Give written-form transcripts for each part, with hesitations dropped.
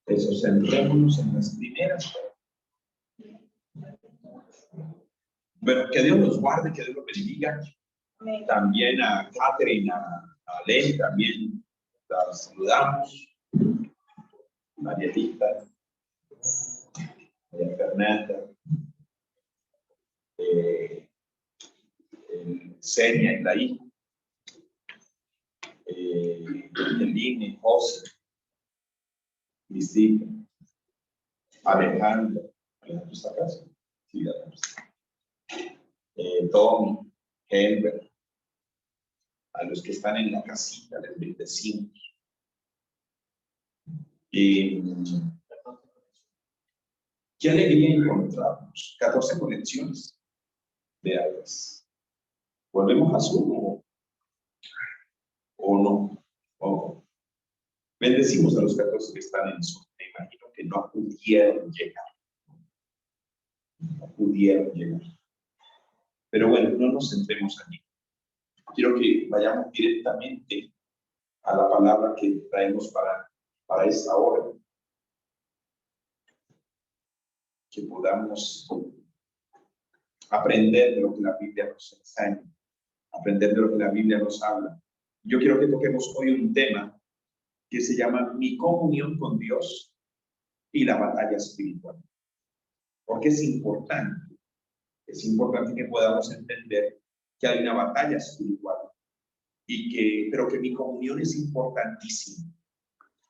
Eso, centrémonos en las primeras. Bueno, que Dios los guarde, que Dios los bendiga. También a Catherine, a Len, también la saludamos. Marielita, María Fernanda, Senia y la hija, Eline, José, Cristina, Alejandra, ¿Alejandro está acá? Sí, Tommy, Helber, a los que están en la casita, les bendecimos. Qué alegría encontrarnos. 14 conexiones de aves. ¿Volvemos a Zoom o no? Oh. Bendecimos a los 14 que están en Zoom. Me imagino que no pudieron llegar. No pudieron llegar. Pero bueno, no nos centremos allí. Quiero que vayamos directamente a la palabra que traemos para esta hora. Que podamos aprender de lo que la Biblia nos enseña, aprender de lo que la Biblia nos habla. Yo quiero que toquemos hoy un tema que se llama mi comunión con Dios y la batalla espiritual. Porque es importante que podamos entender que hay una batalla espiritual, pero que mi comunión es importantísima.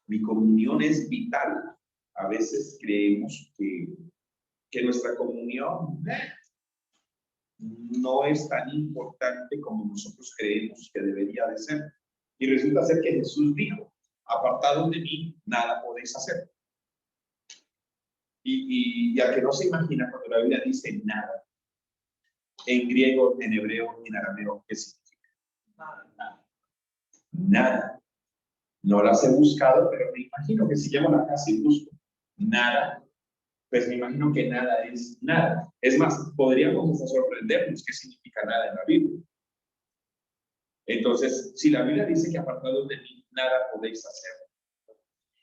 Mi comunión es vital. A veces creemos que nuestra comunión no es tan importante como nosotros creemos que debería de ser. Y resulta ser que Jesús dijo, apartados de mí, nada podéis hacer. Y a que no se imagina cuando la Biblia dice nada, en griego, en hebreo, en arameo, ¿qué significa? Nada. No las he buscado, pero me imagino que si llego a la casa y busco nada, pues me imagino que nada es nada. Es más, podríamos hasta sorprendernos qué significa nada en la Biblia. Entonces, si la Biblia dice que apartados de mí nada podéis hacer,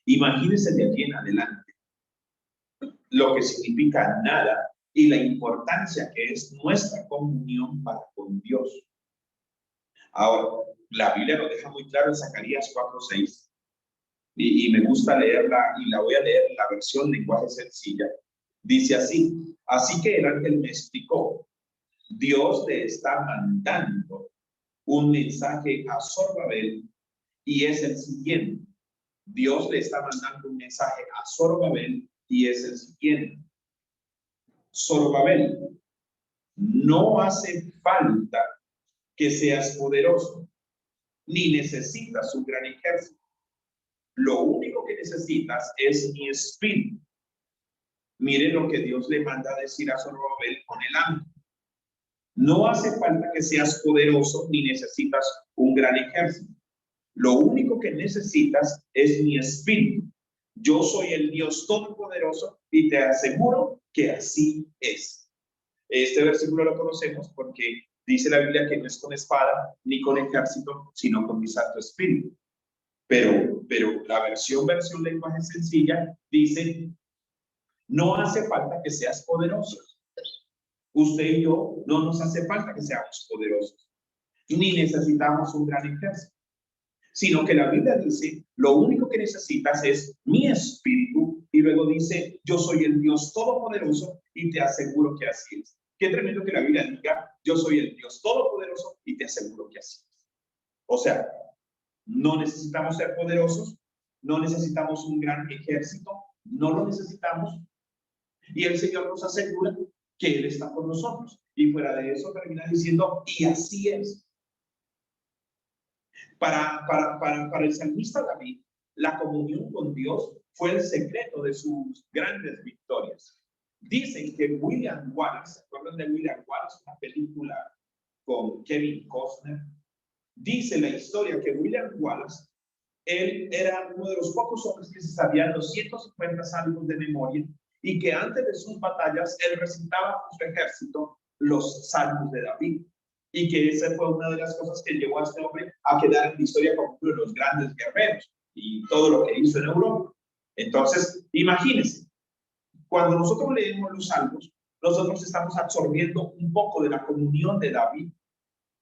imagínense de aquí en adelante lo que significa nada y la importancia que es nuestra comunión para con Dios. Ahora, la Biblia lo deja muy claro en Zacarías 4:6 y me gusta leerla y la voy a leer en la versión lenguaje sencilla. Dice así, así que el ángel me explicó, Dios le está mandando un mensaje a Zorobabel y es el siguiente. Dios le está mandando un mensaje a Zorobabel y es el siguiente. Zorobabel, no hace falta que seas poderoso, ni necesitas un gran ejército. Lo único que necesitas es mi espíritu. Miren lo que Dios le manda a decir a Zorobabel con el ángel. No hace falta que seas poderoso ni necesitas un gran ejército. Lo único que necesitas es mi espíritu. Yo soy el Dios Todopoderoso y te aseguro que así es. Este versículo lo conocemos porque dice la Biblia que no es con espada ni con ejército, sino con mi Santo Espíritu. Pero la versión lenguaje sencilla dice, no hace falta que seas poderoso. Usted y yo no nos hace falta que seamos poderosos, ni necesitamos un gran ejército, sino que la Biblia dice, lo único que necesitas es mi espíritu, y luego dice, yo soy el Dios Todopoderoso y te aseguro que así es. Qué tremendo que la Biblia diga, yo soy el Dios Todopoderoso y te aseguro que así es. O sea, no necesitamos ser poderosos, no necesitamos un gran ejército, no lo necesitamos, y el Señor nos asegura que Él está con nosotros. Y fuera de eso termina diciendo, y así es. Para el salmista David, la comunión con Dios fue el secreto de sus grandes victorias. Dicen que William Wallace, ¿se acuerdan de William Wallace? Una película con Kevin Costner. Dice la historia que William Wallace, él era uno de los pocos hombres que se sabían los 150 salmos de memoria y que antes de sus batallas él recitaba con su ejército los salmos de David, y que esa fue una de las cosas que llevó a este hombre a quedar en la historia como uno de los grandes guerreros y todo lo que hizo en Europa. Entonces, imagínense, cuando nosotros leemos los Salmos, nosotros estamos absorbiendo un poco de la comunión de David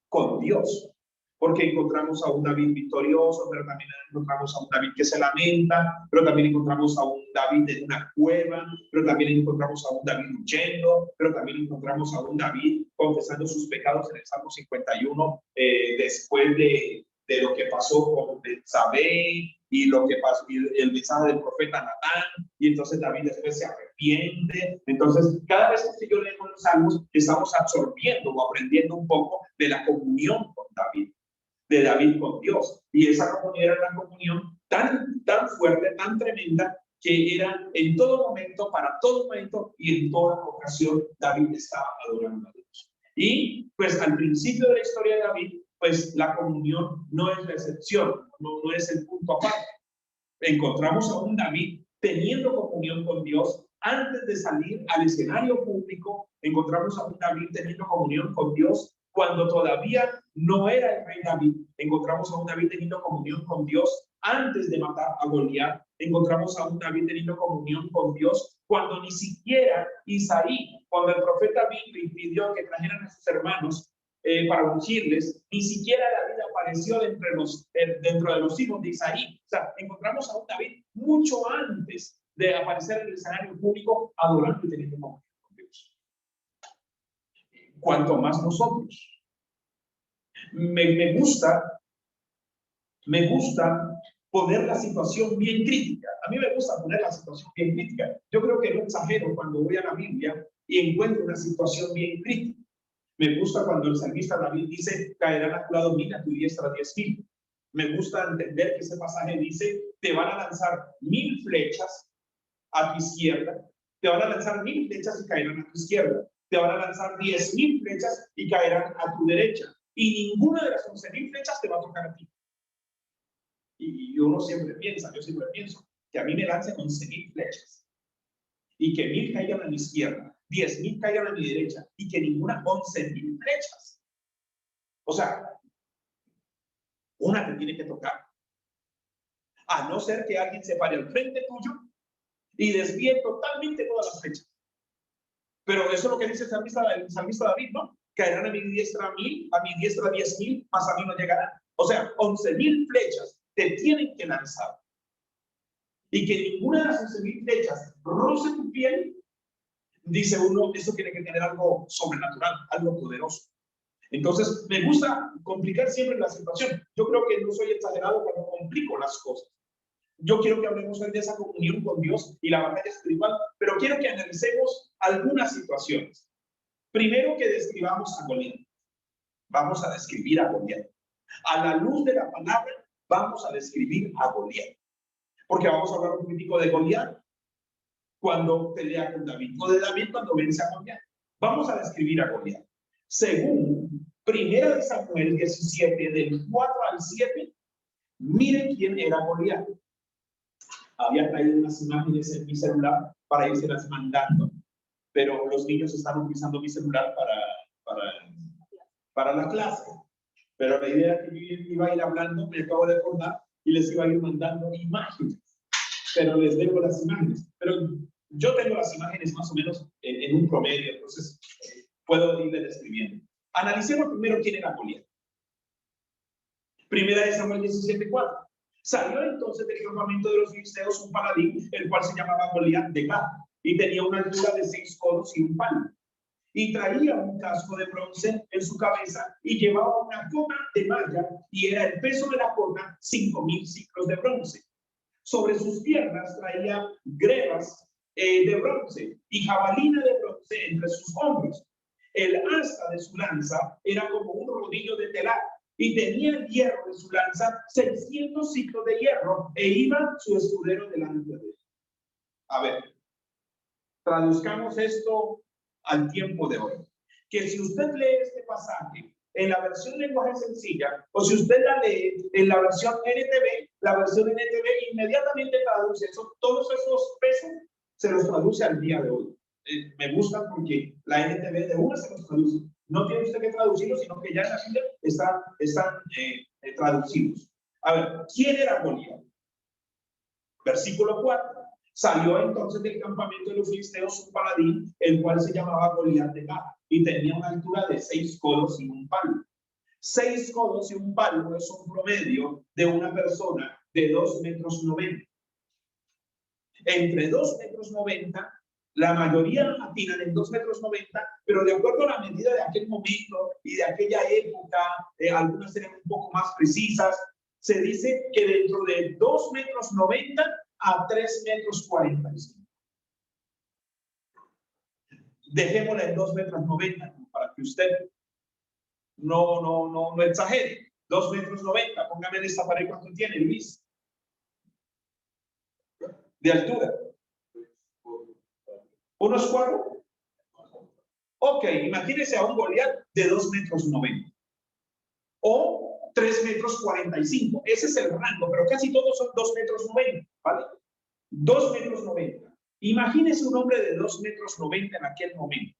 con Dios, porque encontramos a un David victorioso, pero también encontramos a un David que se lamenta, pero también encontramos a un David en una cueva, pero también encontramos a un David huyendo, pero también encontramos a un David confesando sus pecados en el Salmo 51, después de lo que pasó con Betsabé y lo que pasó, y el mensaje del profeta Natán, y entonces David después se arrepiente. Entonces, cada vez que yo leo los Salmos, estamos absorbiendo o aprendiendo un poco de la comunión con David, de David con Dios. Y esa comunión era una comunión tan fuerte, tan tremenda, que era en todo momento, para todo momento y en toda ocasión, David estaba adorando a Dios. Y pues al principio de la historia de David, pues la comunión no es la excepción, no es el punto aparte. Encontramos a un David teniendo comunión con Dios antes de salir al escenario público. Encontramos a un David teniendo comunión con Dios cuando todavía no era el rey David. Encontramos a un David teniendo comunión con Dios antes de matar a Goliat. Encontramos a un David teniendo comunión con Dios cuando ni siquiera Isaí, cuando el profeta vino y pidió que trajeran a sus hermanos para ungirles, ni siquiera David apareció dentro de los hijos de Isaí. O sea, encontramos a un David mucho antes de aparecer en el escenario público adorando y teniendo comunión con Dios. Cuanto más nosotros. Me gusta poner la situación bien crítica. A mí me gusta poner la situación bien crítica. Yo creo que no exagero cuando voy a la Biblia y encuentro una situación bien crítica. Me gusta cuando el salmista David dice, caerán a tu lado 1000, a tu diestra 10,000. Me gusta entender que ese pasaje dice, te van a lanzar 1000 flechas a tu izquierda, te van a lanzar 1000 flechas y caerán a tu izquierda, te van a lanzar 10,000 flechas y caerán a tu derecha, y ninguna de las 11,000 flechas te va a tocar a ti. Y uno siempre piensa, yo siempre pienso, que a mí me lancen 11,000 flechas y que 1000 caigan a mi izquierda, 10,000 caigan a mi derecha y que ninguna 11,000 flechas. O sea, una te tiene que tocar. A no ser que alguien se pare al frente tuyo y desvíe totalmente todas las flechas. Pero eso es lo que dice el salmista David, ¿no? Caerán a mi diestra 1000, a mi diestra 10,000, más a mí no llegarán. O sea, 11,000 flechas te tienen que lanzar. Y que ninguna de las 11,000 flechas roce tu piel. Dice uno, eso tiene que tener algo sobrenatural, algo poderoso. Entonces, me gusta complicar siempre la situación. Yo creo que no soy exagerado cuando complico las cosas. Yo quiero que hablemos hoy de esa comunión con Dios y la batalla espiritual, pero quiero que analicemos algunas situaciones. Primero que describamos a Goliat. Vamos a describir a Goliat. A la luz de la palabra, vamos a describir a Goliat. Porque vamos a hablar un poquitico de Goliat cuando pelea con David, o de David cuando vence a Goliat. Vamos a describir a Goliat. Según 1 Samuel 17, del 4 al 7, miren quién era Goliat. Había traído unas imágenes en mi celular para irse mandando, pero los niños están utilizando mi celular para la clase. Pero la idea que yo iba a ir hablando, me acabo de acordar, y les iba a ir mandando imágenes. Pero les debo las imágenes. Pero yo tengo las imágenes más o menos en un promedio, entonces puedo irles describiendo. Analicemos primero quién era Goliat. 1 Samuel 17:4. Salió entonces del campamento de los filisteos un paladín, el cual se llamaba Goliat de Gat, y tenía una altura de 6 codos y un palmo. Y traía un casco de bronce en su cabeza y llevaba una cota de malla, y era el peso de la cota 5,000 ciclos de bronce. Sobre sus piernas traía grebas de bronce y jabalina de bronce entre sus hombros. El asta de su lanza era como un rodillo de telar, y tenía el hierro de su lanza 600 ciclos de hierro, e iba su escudero delante de él. A ver, traduzcamos esto al tiempo de hoy. Que si usted lee este pasaje en la versión lenguaje sencilla, o si usted la lee en la versión NTV, la versión NTV inmediatamente traduce eso, todos esos pesos se los traduce al día de hoy. Me gusta porque la NTV de una se los traduce. No tiene usted que traducirlo, sino que ya en la Biblia están traducidos. A ver, ¿quién era Goliat? Versículo 4. Salió entonces del campamento de los filisteos un paladín, el cual se llamaba Goliat de Gat, y tenía una altura de 6 codos y un palmo. 6 codos y un palmo es un promedio de una persona de 2,90 metros. Entre 2,90 metros, la mayoría atinan en 2,90 metros, pero de acuerdo a la medida de aquel momento y de aquella época, algunas eran un poco más precisas, se dice que dentro de 2,90 metros a 3,45 metros. Dejémosla en 2,90 metros para que usted no exagere. 2,90 metros. Póngame en esta pared cuánto tiene, Luis. De altura. ¿Unos 4? Ok, imagínese a un Goliat de 2,90 metros. O 3,45 metros. Ese es el rango, pero casi todos son 2,90 metros, ¿vale? 2,90 metros. Imagínese un hombre de 2,90 metros en aquel momento.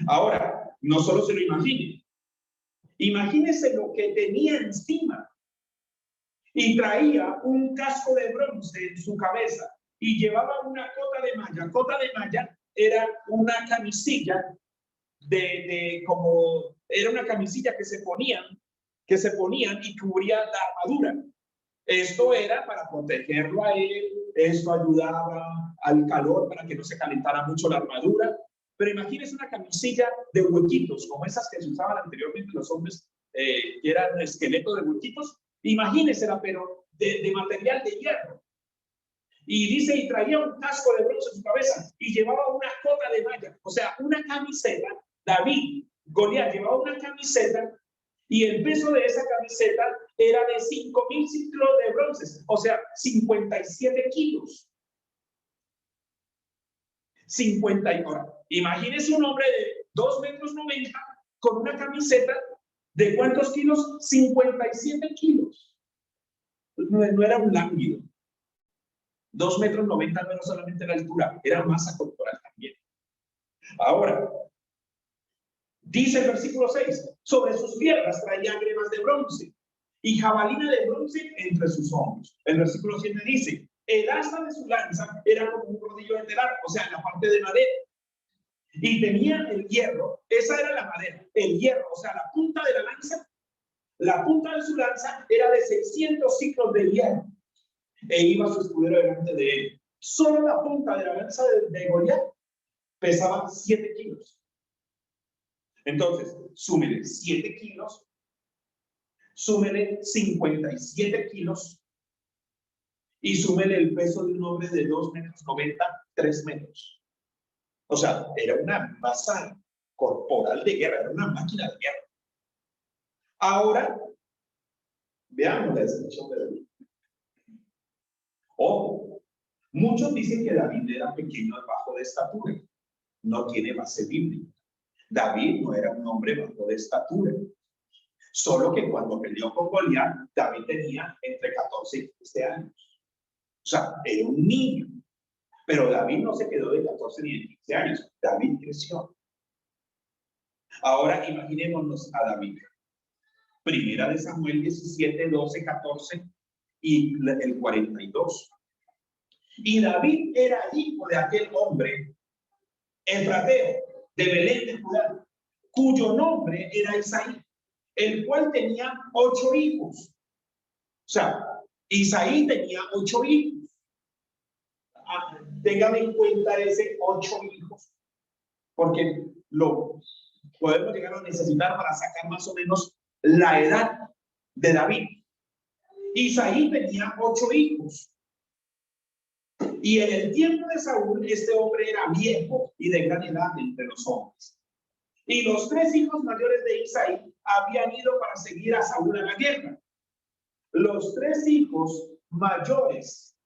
Ahora, no solo se lo imagine. Imagínese lo que tenía encima. Y traía un casco de bronce en su cabeza. Y llevaba una cota de malla. Cota de malla era una camisilla era una camisilla que se ponían y cubría la armadura. Esto era para protegerlo a él, esto ayudaba al calor para que no se calentara mucho la armadura. Pero imagínense una camisilla de huequitos, como esas que se usaban anteriormente los hombres, que eran esqueletos de huequitos. Imagínensela, pero de material de hierro. Y dice, y traía un casco de bronce en su cabeza y llevaba una cota de malla, o sea, una camiseta. Goliat llevaba una camiseta y el peso de esa camiseta era de 5,000 ciclos de bronce, o sea, 57 kilos. 50 y ahora, imagínese un hombre de 2,90 metros con una camiseta de ¿cuántos kilos? 57 kilos. No era un lánguido. 2,90 metros no era solamente la altura, era masa corporal también. Ahora, dice el versículo 6, sobre sus piernas traía grebas de bronce y jabalina de bronce entre sus hombros. El versículo 7 dice, el asta de su lanza era como un rodillo de telar, o sea, en la parte de madera. Y tenía el hierro, esa era la madera, el hierro, o sea, la punta de la lanza, la punta de su lanza era de 600 ciclos de hierro. E iba su escudero delante de él. Solo la punta de la lanza de Goliat pesaba 7 kilos. Entonces, súmele 7 kilos, súmele 57 kilos y súmele el peso de un hombre de 2,90 metros, 3 metros. O sea, era una masa corporal de guerra, era una máquina de guerra. Ahora, veamos la descripción de David. Ojo, muchos dicen que David era pequeño bajo de estatura. No tiene base bíblica. David no era un hombre bajo de estatura. Solo que cuando peleó con Goliat, David tenía entre 14 y 15 años. O sea, era un niño. Pero David no se quedó de 14 ni de 15 años. David creció. Ahora imaginémonos a David. Primera de Samuel 17, 12, 14 y el 42. Y David era hijo de aquel hombre, efrateo, de Belén de Judá, cuyo nombre era Isaí, el cual tenía 8 hijos. O sea, Isaí tenía 8 hijos. Téngame en cuenta ese 8 hijos, porque lo podemos llegar a necesitar para sacar más o menos la edad de David. Isaí tenía 8 hijos. Y en el tiempo de Saúl, este hombre era viejo y de gran edad entre los hombres. Y los 3 hijos mayores de Isaí habían ido para seguir a Saúl a la guerra. Los 3 hijos mayores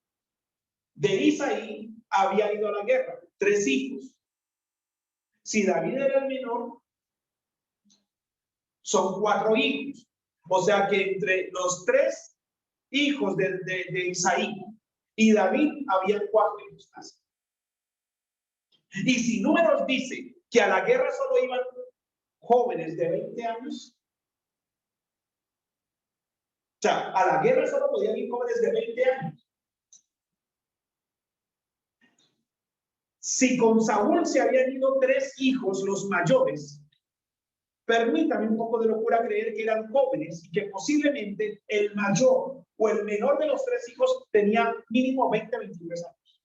de Isaí habían ido a la guerra. 3 hijos. Si David era el menor, son 4 hijos. O sea que entre los 3 hijos de Isaí y David había 4 hijos más. Y si Números dice que a la guerra solo iban jóvenes de 20 años, o sea, a la guerra solo podían ir jóvenes de 20 años. Si con Saúl se habían ido 3 hijos, los mayores, permítame un poco de locura creer que eran jóvenes y que posiblemente el mayor o el menor de los 3 hijos tenía mínimo 20, 23 años.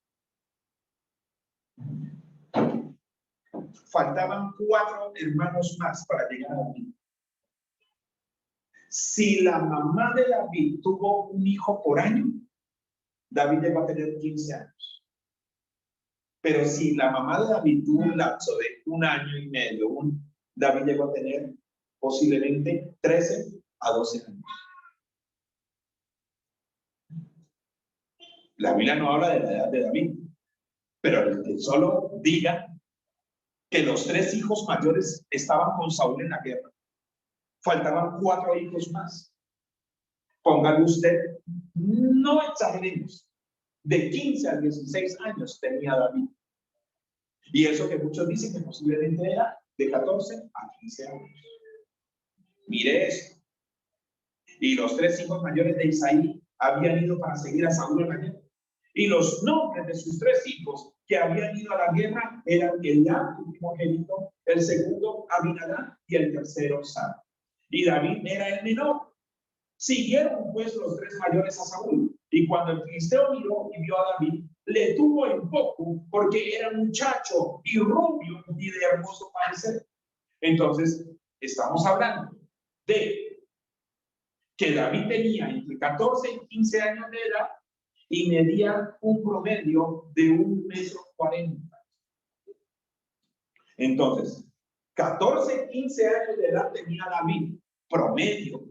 Faltaban 4 hermanos más para llegar a David. Si la mamá de David tuvo un hijo por año, David llegó a tener 15 años. Pero si la mamá de David tuvo un lapso de 1 año y medio, David llegó a tener posiblemente 13 a 12 años. La Biblia no habla de la edad de David, pero que solo diga que los 3 hijos mayores estaban con Saúl en la guerra. Faltaban 4 hijos más. Póngale usted, no exageremos, de 15 a 16 años tenía David. Y eso que muchos dicen que posiblemente era de 14 a 15 años. Mire eso. Y los 3 hijos mayores de Isaí habían ido para seguir a Saúl en la guerra. Y los nombres de sus 3 hijos que habían ido a la guerra eran Eliab, el primogénito, el segundo Abinadab y el tercero Sara. Y David era el menor. Siguieron pues los 3 mayores a Saúl. Y cuando el filisteo miró y vio a David, le tuvo en poco porque era muchacho y rubio y de hermoso parecer. Entonces, estamos hablando de que David tenía entre 14 y 15 años de edad y medía un promedio de 1,40 m. Entonces, 14, 15 años de edad tenía David, promedio,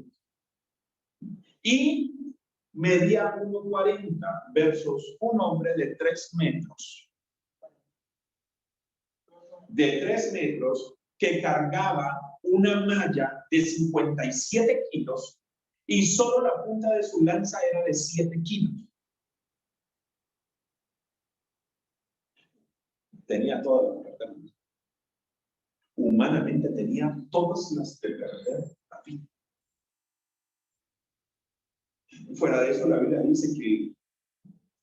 y medía 1,40 versus un hombre de 3 metros. De 3 metros que cargaba una malla de 57 kilos y solo la punta de su lanza era de 7 kilos. Tenía todas las características. Humanamente tenía todas las de perder la vida. Fuera de eso, la Biblia dice que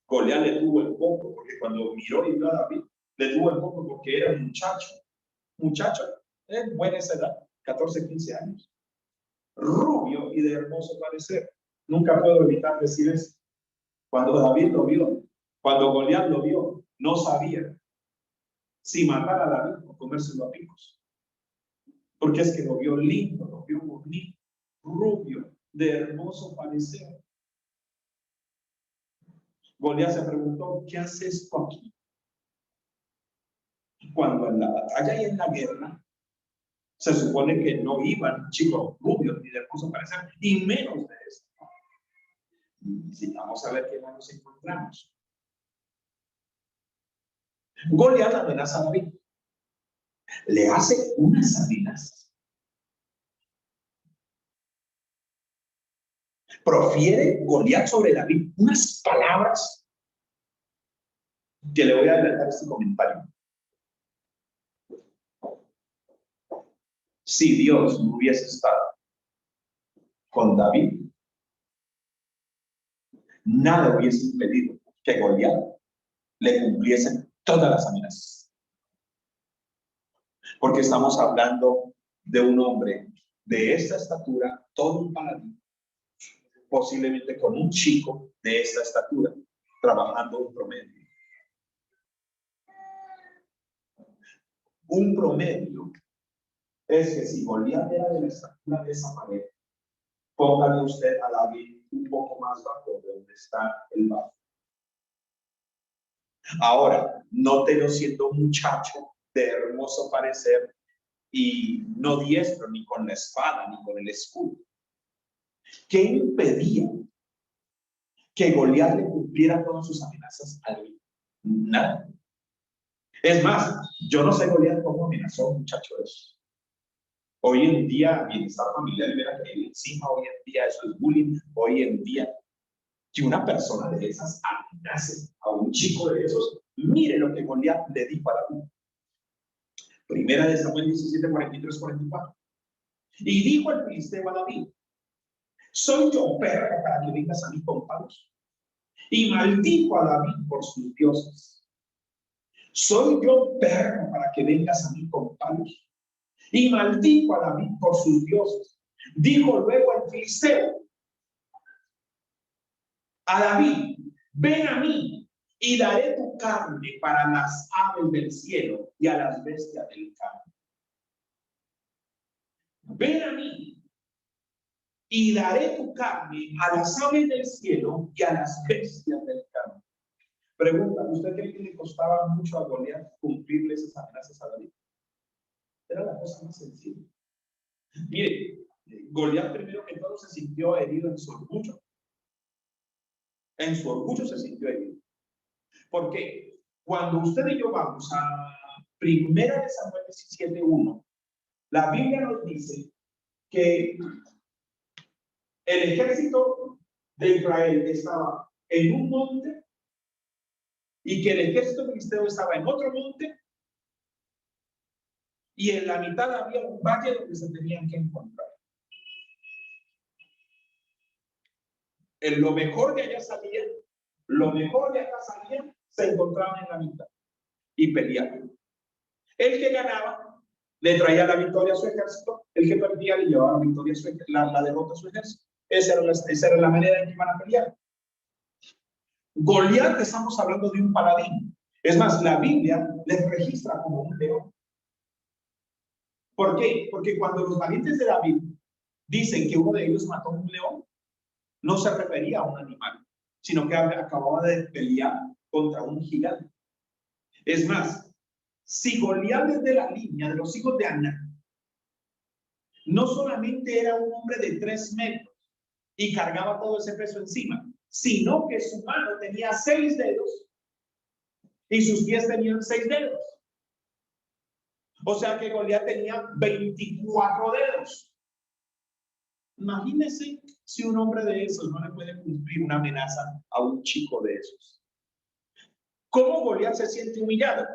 Goliat le tuvo el poco, porque cuando miró y vio a David, le tuvo el poco porque era un muchacho, en buena edad, 14, 15 años, rubio y de hermoso parecer. Nunca puedo evitar decir eso. Cuando David lo vio, cuando Goliat lo vio, no sabía si matar a David o comérselo a picos. Porque es que lo vio lindo, lo vio bonito, rubio, de hermoso parecer. Goliat se preguntó, ¿qué haces tú aquí? Cuando en la batalla y en la guerra, se supone que no iban chicos rubios ni de hermoso parecer, y menos de eso. Necesitamos saber qué nos encontramos. Goliat amenaza a David. Le hace unas amenazas. Profiere Goliat sobre David unas palabras que le voy a adelantar este comentario. Si Dios no hubiese estado con David, nada hubiese impedido que Goliat le cumpliesen todas las amenazas. Porque estamos hablando de un hombre de esta estatura, todo un paladín, posiblemente con un chico de esta estatura, trabajando un promedio. Un promedio es que si Goliat era de la estatura de esa pared, póngale usted a David un poco más bajo de donde está el bajo. Ahora, nótelo siendo un muchacho de hermoso parecer y no diestro ni con la espada ni con el escudo. ¿Qué impedía que Goliat le cumpliera todas sus amenazas a David? Nada. Es más, yo no sé Goliat cómo amenazó a un muchacho de eso. Hoy en día, bienestar familiar y ver a que encima, hoy en día eso es bullying. Hoy en día, que una persona de esas amenace a un chico de esos, mire lo que Goliat le dijo a David. Primera de Samuel 17, 43, 44. Y dijo el filisteo a David: ¿soy yo perro para que vengas a mí con palos? Y maldijo a David por sus dioses. ¿Soy yo perro para que vengas a mí con palos? Y maldijo a David por sus dioses. Dijo luego al filisteo, a David, ven a mí y daré tu carne para las aves del cielo y a las bestias del campo. Ven a mí y daré tu carne a las aves del cielo y a las bestias del campo. Pregunta, ¿usted cree que le costaba mucho a Goliat cumplirle esas amenazas a David? Era la cosa más sencilla. Mire, Goliat primero que todo se sintió herido en su orgullo. En su orgullo se sintió herido. Porque cuando usted y yo vamos a 1 Samuel 17:1, la Biblia nos dice que el ejército de Israel estaba en un monte y que el ejército filisteo estaba en otro monte y en la mitad había un valle donde se tenían que encontrar. En lo mejor de allá salían, lo mejor de acá salían, se encontraban en la mitad y peleaban. El que ganaba le traía la victoria a su ejército, el que perdía le llevaba la victoria a su ejército, la derrota a su ejército. Esa era la manera en que iban a pelear. Goliat, estamos hablando de un paladín. Es más, la Biblia les registra como un león. ¿Por qué? Porque cuando los valientes de David dicen que uno de ellos mató a un león, no se refería a un animal, sino que acababa de pelear contra un gigante. Es más, si Goliat es de la línea de los hijos de Anak, no solamente era un hombre de 3 metros y cargaba todo ese peso encima, sino que su mano tenía 6 dedos y sus pies tenían 6 dedos. O sea que Goliat tenía 24 dedos. Imagínense si un hombre de esos no le puede cumplir una amenaza a un chico de esos. ¿Cómo Goliat se siente humillado?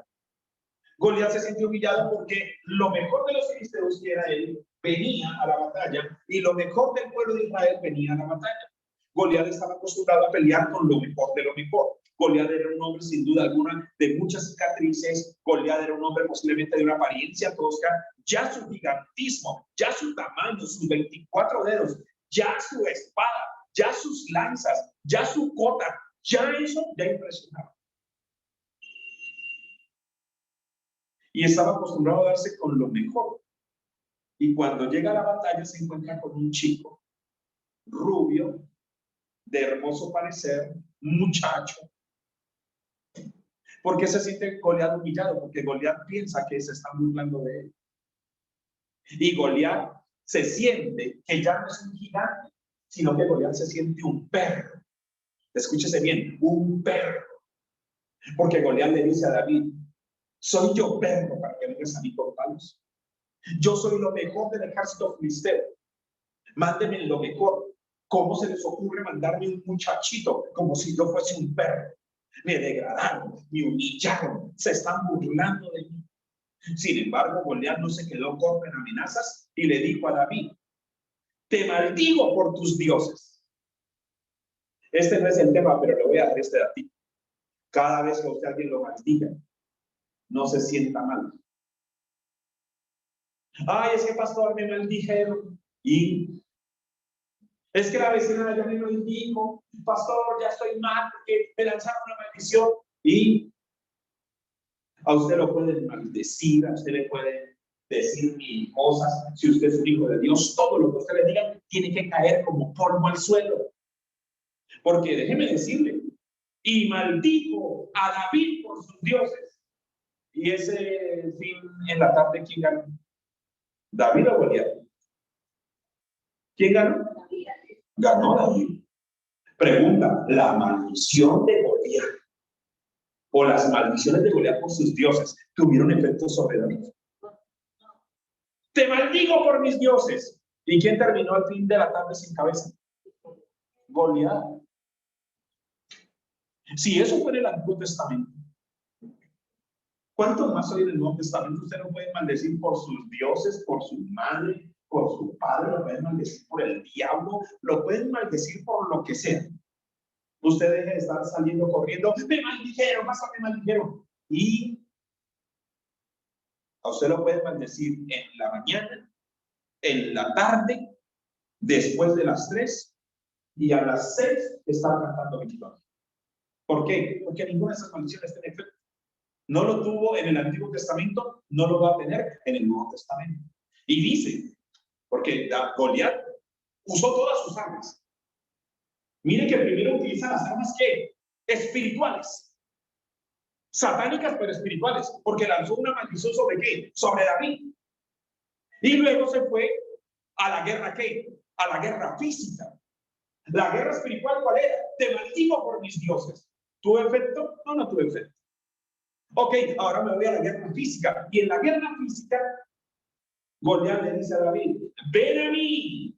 Goliat se siente humillado porque lo mejor de los filisteos, que era él, venía a la batalla y lo mejor del pueblo de Israel venía a la batalla. Goliat estaba acostumbrado a pelear con lo mejor de lo mejor. Goliat era un hombre sin duda alguna de muchas cicatrices. Goliat era un hombre posiblemente de una apariencia tosca. Ya su gigantismo, ya su tamaño, sus 24 dedos, ya su espada, ya sus lanzas, ya su cota, ya eso ya impresionaba. Y estaba acostumbrado a darse con lo mejor. Y cuando llega a la batalla se encuentra con un chico rubio, de hermoso parecer, muchacho. ¿Por qué se siente Goliat humillado? Porque Goliat piensa que se están burlando de él. Y Goliat se siente que ya no es un gigante, sino que Goliat se siente un perro. Escúchese bien, un perro. Porque Goliat le dice a David, soy yo perro para que vengas a mí con palos. Yo soy lo mejor del ejército filisteo. Mándenme lo mejor. ¿Cómo se les ocurre mandarme un muchachito como si yo fuese un perro? Me degradaron, me humillaron, se están burlando de mí. Sin embargo, Goliat no se quedó corto en amenazas y le dijo a David, te maldigo por tus dioses. Este no es el tema, pero le voy a dar este a ti. Cada vez que usted alguien lo maldiga, no se sienta mal. Ay, es que pastor me maldijeron. Y es que la vecina ya me lo dijo, pastor, ya estoy mal porque me lanzaron una maldición. Y a usted lo pueden maldecir, a usted le pueden decir mil cosas. Si usted es un hijo de Dios, todo lo que usted le diga tiene que caer como polvo al suelo. Porque déjeme decirle, y maldijo a David por sus dioses. Y ese fin en la tarde, ¿quién ganó? ¿David o Goliat? ¿Quién ganó? Ganó David. Pregunta, ¿la maldición de Goliat o las maldiciones de Goliat por sus dioses tuvieron efecto sobre David? Te maldigo por mis dioses. ¿Y quién terminó al fin de la tarde sin cabeza? Goliat. Si eso fue en el Antiguo Testamento, ¿cuánto más hoy en el Nuevo Testamento usted no puede maldecir por sus dioses, por su madre, por su padre? Lo pueden maldecir por el diablo, lo pueden maldecir por lo que sea. Usted deje de estar saliendo corriendo, me maldijeron, más me maldijeron. Y A usted lo pueden maldecir en la mañana, en la tarde, después de las 3 y a las 6 está cantando victoria. ¿Por qué? Porque ninguna de esas maldiciones tiene efecto. No lo tuvo en el Antiguo Testamento, no lo va a tener en el Nuevo Testamento. Y dice, porque Goliat usó todas sus armas. Mire que primero utiliza las armas que espirituales, satánicas pero espirituales, porque lanzó una maldición sobre qué, sobre David. Y luego se fue a la guerra ¿qué? A la guerra física. La guerra espiritual, ¿cuál era? Te maldigo por mis dioses. ¿Tuvo efecto? No, no tuvo efecto. Ok, ahora me voy a la guerra física. Y en la guerra física, Goliat le dice a David, ven a mí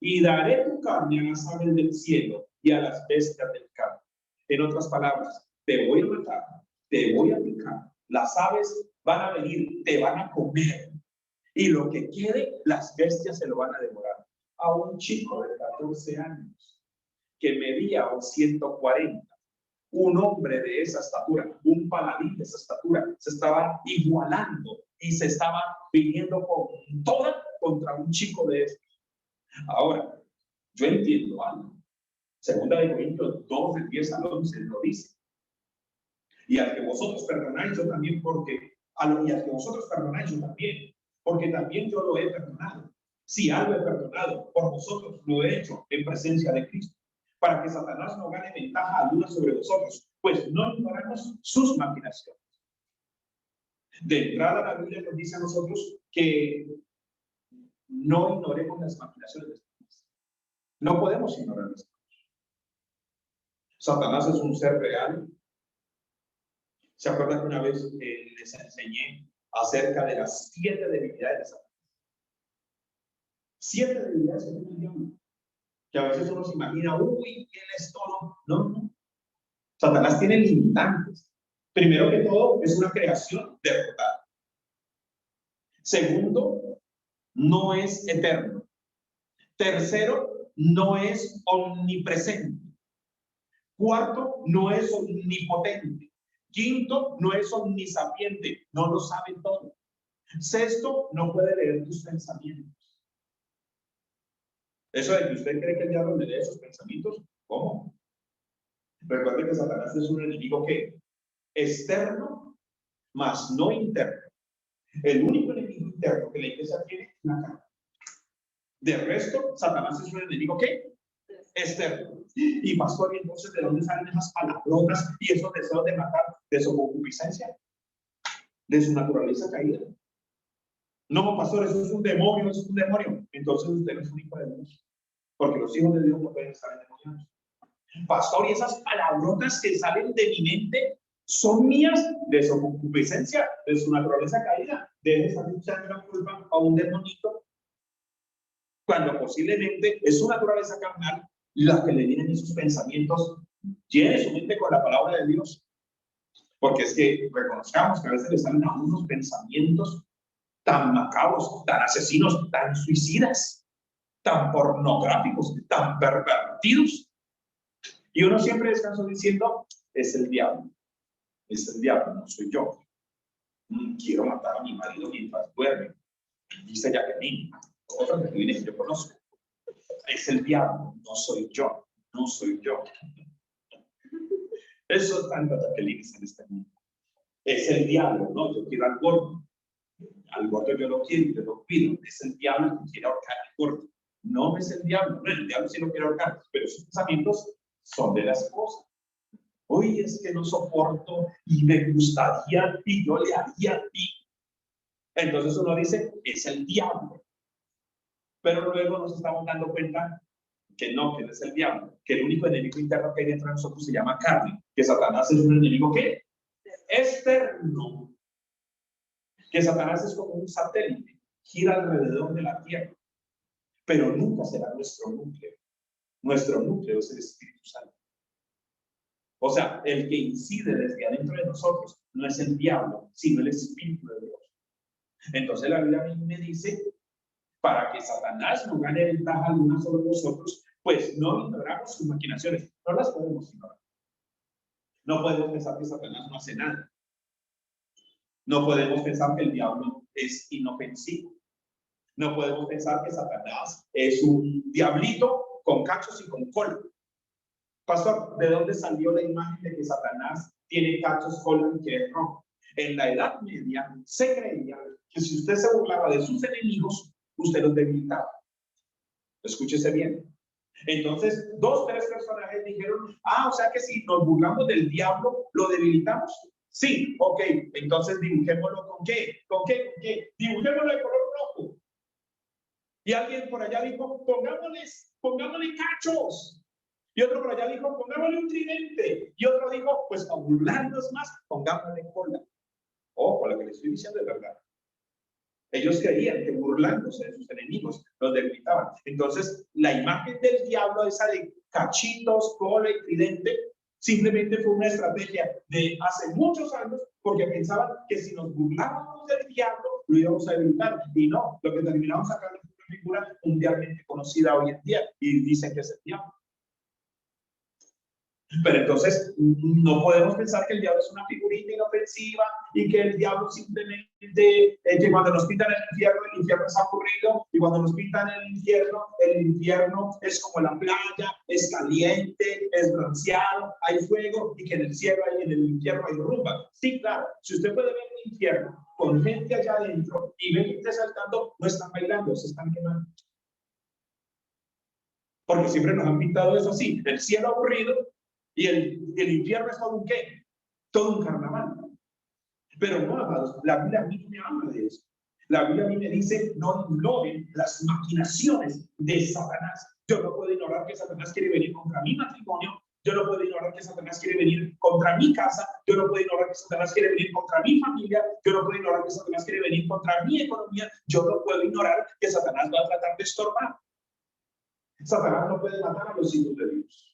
y daré tu carne a las aves del cielo y a las bestias del campo. En otras palabras, te voy a matar, te voy a picar. Las aves van a venir, te van a comer. Y lo que quede, las bestias se lo van a devorar. A un chico de 14 años que medía 140, un hombre de esa estatura, un paladín de esa estatura, se estaba igualando y se estaba viniendo con toda contra un chico de estos. Ahora, yo entiendo algo. Segunda de Corintios 2, del 10 al 11, lo dice. Y al que vosotros perdonáis, yo también, y al que vosotros perdonáis, yo también, porque también yo lo he perdonado. Si algo he perdonado por vosotros, lo he hecho en presencia de Cristo, para que Satanás no gane ventaja alguna sobre vosotros, pues no ignoramos sus maquinaciones. De entrada, la Biblia nos dice a nosotros que no ignoremos las maquinaciones de Satanás. No podemos ignorarlas. Satanás es un ser real. ¿Se acuerdan que una vez les enseñé acerca de las 7 debilidades de Satanás? 7 debilidades que tiene el diablo. Que a veces uno se imagina, uy, ¿quién es todo? No, no. Satanás tiene limitantes. Primero que todo, es una creación derrotada. Segundo, no es eterno. Tercero, no es omnipresente. Cuarto, no es omnipotente. Quinto, no es omnisapiente. No lo sabe todo. Sexto, no puede leer tus pensamientos. Eso de que usted cree que el diablo le lee sus pensamientos, ¿cómo? Recuerde que Satanás es un enemigo que externo, mas no interno. El único enemigo interno que la iglesia tiene es la carne. De resto, Satanás es un enemigo que externo. Y pastor, ¿y entonces de dónde salen esas palabrotas y esos deseos de matar? De su concupiscencia, de su naturaleza caída. No, pastor, eso es un demonio, eso es un demonio. Entonces usted no es un hijo de Dios, porque los hijos de Dios no pueden estar endemoniados. Pastor, y esas palabrotas que salen de mi mente son mías, de su concupiscencia, de su naturaleza caída. Debe estar echando la culpa a un demonito, cuando posiblemente es su naturaleza carnal la que le vienen en sus pensamientos. Llene su mente con la palabra de Dios, porque es que reconozcamos que a veces le salen a unos pensamientos tan macabros, tan asesinos, tan suicidas, tan pornográficos, tan pervertidos. Y uno siempre descansa diciendo, es el diablo, no soy yo. Quiero matar a mi marido mientras duerme, dice Jacqueline, otra que viene que yo conozco. Es el diablo, no soy yo, no soy yo. Eso es tanto Jacqueline en este mundo. Es el diablo, no, yo quiero al gordo. Al gordo yo lo quiero, yo lo pido. Es el diablo que quiere ahorcar al gordo. No es el diablo, no, el diablo sí lo quiere ahorcar, pero sus pensamientos son de la esposa. Hoy es que no soporto y me gustaría y yo le haría a ti. Entonces uno dice, es el diablo. Pero luego nos estamos dando cuenta que no es el diablo, que el único enemigo interno que hay dentro de nosotros se llama carne, que Satanás es un enemigo ¿qué? Externo. Que Satanás es como un satélite, gira alrededor de la Tierra, pero nunca será nuestro núcleo. Nuestro núcleo es el Espíritu Santo. O sea, el que incide desde adentro de nosotros no es el diablo, sino el Espíritu de Dios. Entonces la Biblia a mí me dice, para que Satanás no gane ventaja alguna sobre nosotros, pues no ignoramos sus maquinaciones, no las podemos ignorar. No podemos pensar que Satanás no hace nada. No podemos pensar que el diablo es inofensivo. No podemos pensar que Satanás es un diablito con cachos y con cola. Pastor, ¿de dónde salió la imagen de que Satanás tiene cachos, cola y que es rojo? En la Edad Media se creía que si usted se burlaba de sus enemigos, usted los debilitaba. Escúchese bien. Entonces, 2, 3 personajes dijeron, o sea que si nos burlamos del diablo, ¿lo debilitamos? Sí, ok. Entonces dibujémoslo ¿con qué? ¿Con qué? ¿Con qué? Dibujémoslo de color rojo. Y alguien por allá dijo, pongámosle cachos. Y otro por allá dijo, pongámosle un tridente. Y otro dijo, pues a burlarnos más, pongámosle cola. Ojo, lo que le estoy diciendo es verdad. Ellos creían que burlándose de sus enemigos los debilitaban. Entonces, la imagen del diablo, esa de cachitos, cola y tridente, simplemente fue una estrategia de hace muchos años, porque pensaban que si nos burlábamos del diablo, lo íbamos a debilitar. Y no, lo que terminamos sacando es una figura mundialmente conocida hoy en día, y dicen que es el diablo. Pero entonces no podemos pensar que el diablo es una figurita inofensiva y que el diablo simplemente, que cuando nos pintan el infierno es aburrido, y cuando nos pintan el infierno es como la playa, es caliente, es bronceado, hay fuego, y que en el cielo y en el infierno hay rumba. Sí, claro, si usted puede ver el infierno con gente allá adentro y ve gente saltando, no están bailando, se están quemando. Porque siempre nos han pintado eso así, el cielo aburrido, y el infierno es todo un qué, todo un carnaval. Pero no, amados, la Biblia a mí no me habla de eso. La Biblia a mí me dice, no ignoren las maquinaciones de Satanás. Yo no puedo ignorar que Satanás quiere venir contra mi matrimonio. Yo no puedo ignorar que Satanás quiere venir contra mi casa. Yo no puedo ignorar que Satanás quiere venir contra mi familia. Yo no puedo ignorar que Satanás quiere venir contra mi economía. Yo no puedo ignorar que Satanás va a tratar de estorbar. Satanás no puede matar a los hijos de Dios.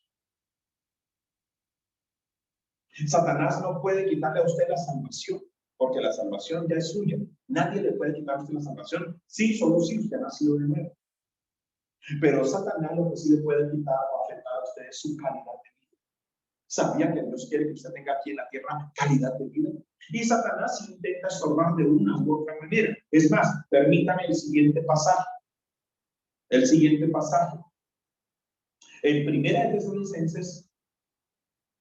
Satanás no puede quitarle a usted la salvación, porque la salvación ya es suya. Nadie le puede quitar a usted la salvación, sí, solo si usted ha nacido de nuevo. Pero Satanás lo que sí le puede quitar o afectar a usted es su calidad de vida. ¿Sabía que Dios quiere que usted tenga aquí en la tierra calidad de vida? Y Satanás intenta estorbar de una u otra manera. Es más, permítame el siguiente pasaje. El siguiente pasaje. En 1 Tesalonicenses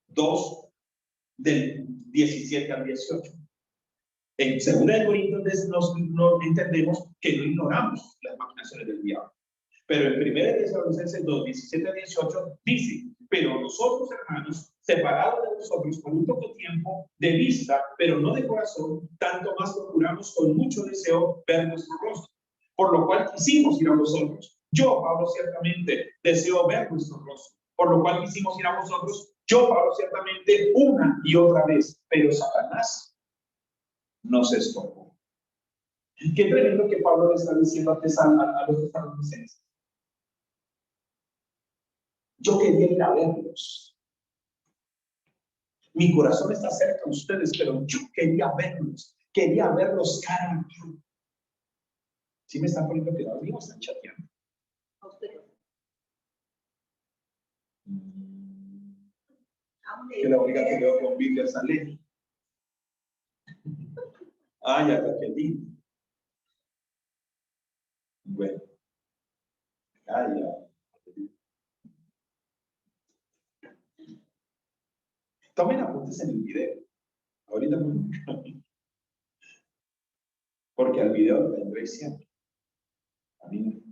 2, del 17 al 18. En 2 Corintios nos entendemos que no ignoramos las maquinaciones del diablo. Pero en 1 Tesalonicenses 2, 17 al 18 dice, pero nosotros, hermanos, separados de vosotros por un poco tiempo, de vista, pero no de corazón, tanto más procuramos con mucho deseo ver vuestro rostro, por lo cual quisimos ir a vosotros. Yo, Pablo, ciertamente deseo ver vuestro rostro, por lo cual quisimos ir a vosotros. Yo, Pablo, ciertamente una y otra vez, pero Satanás nos estorbó. Qué tremendo que Pablo le está diciendo a los tesalonicenses. Yo quería ir a verlos. Mi corazón está cerca de ustedes, pero yo quería verlos cara a cara. ¿Sí me están poniendo cuidado? ¿O están chateando? A ustedes. Que la única que veo con Biblia es Ale. Ya está, qué lindo. Bueno. Ya. Tomen apuntes en el video. Ahorita no. Porque al video lo tendré siempre. A mí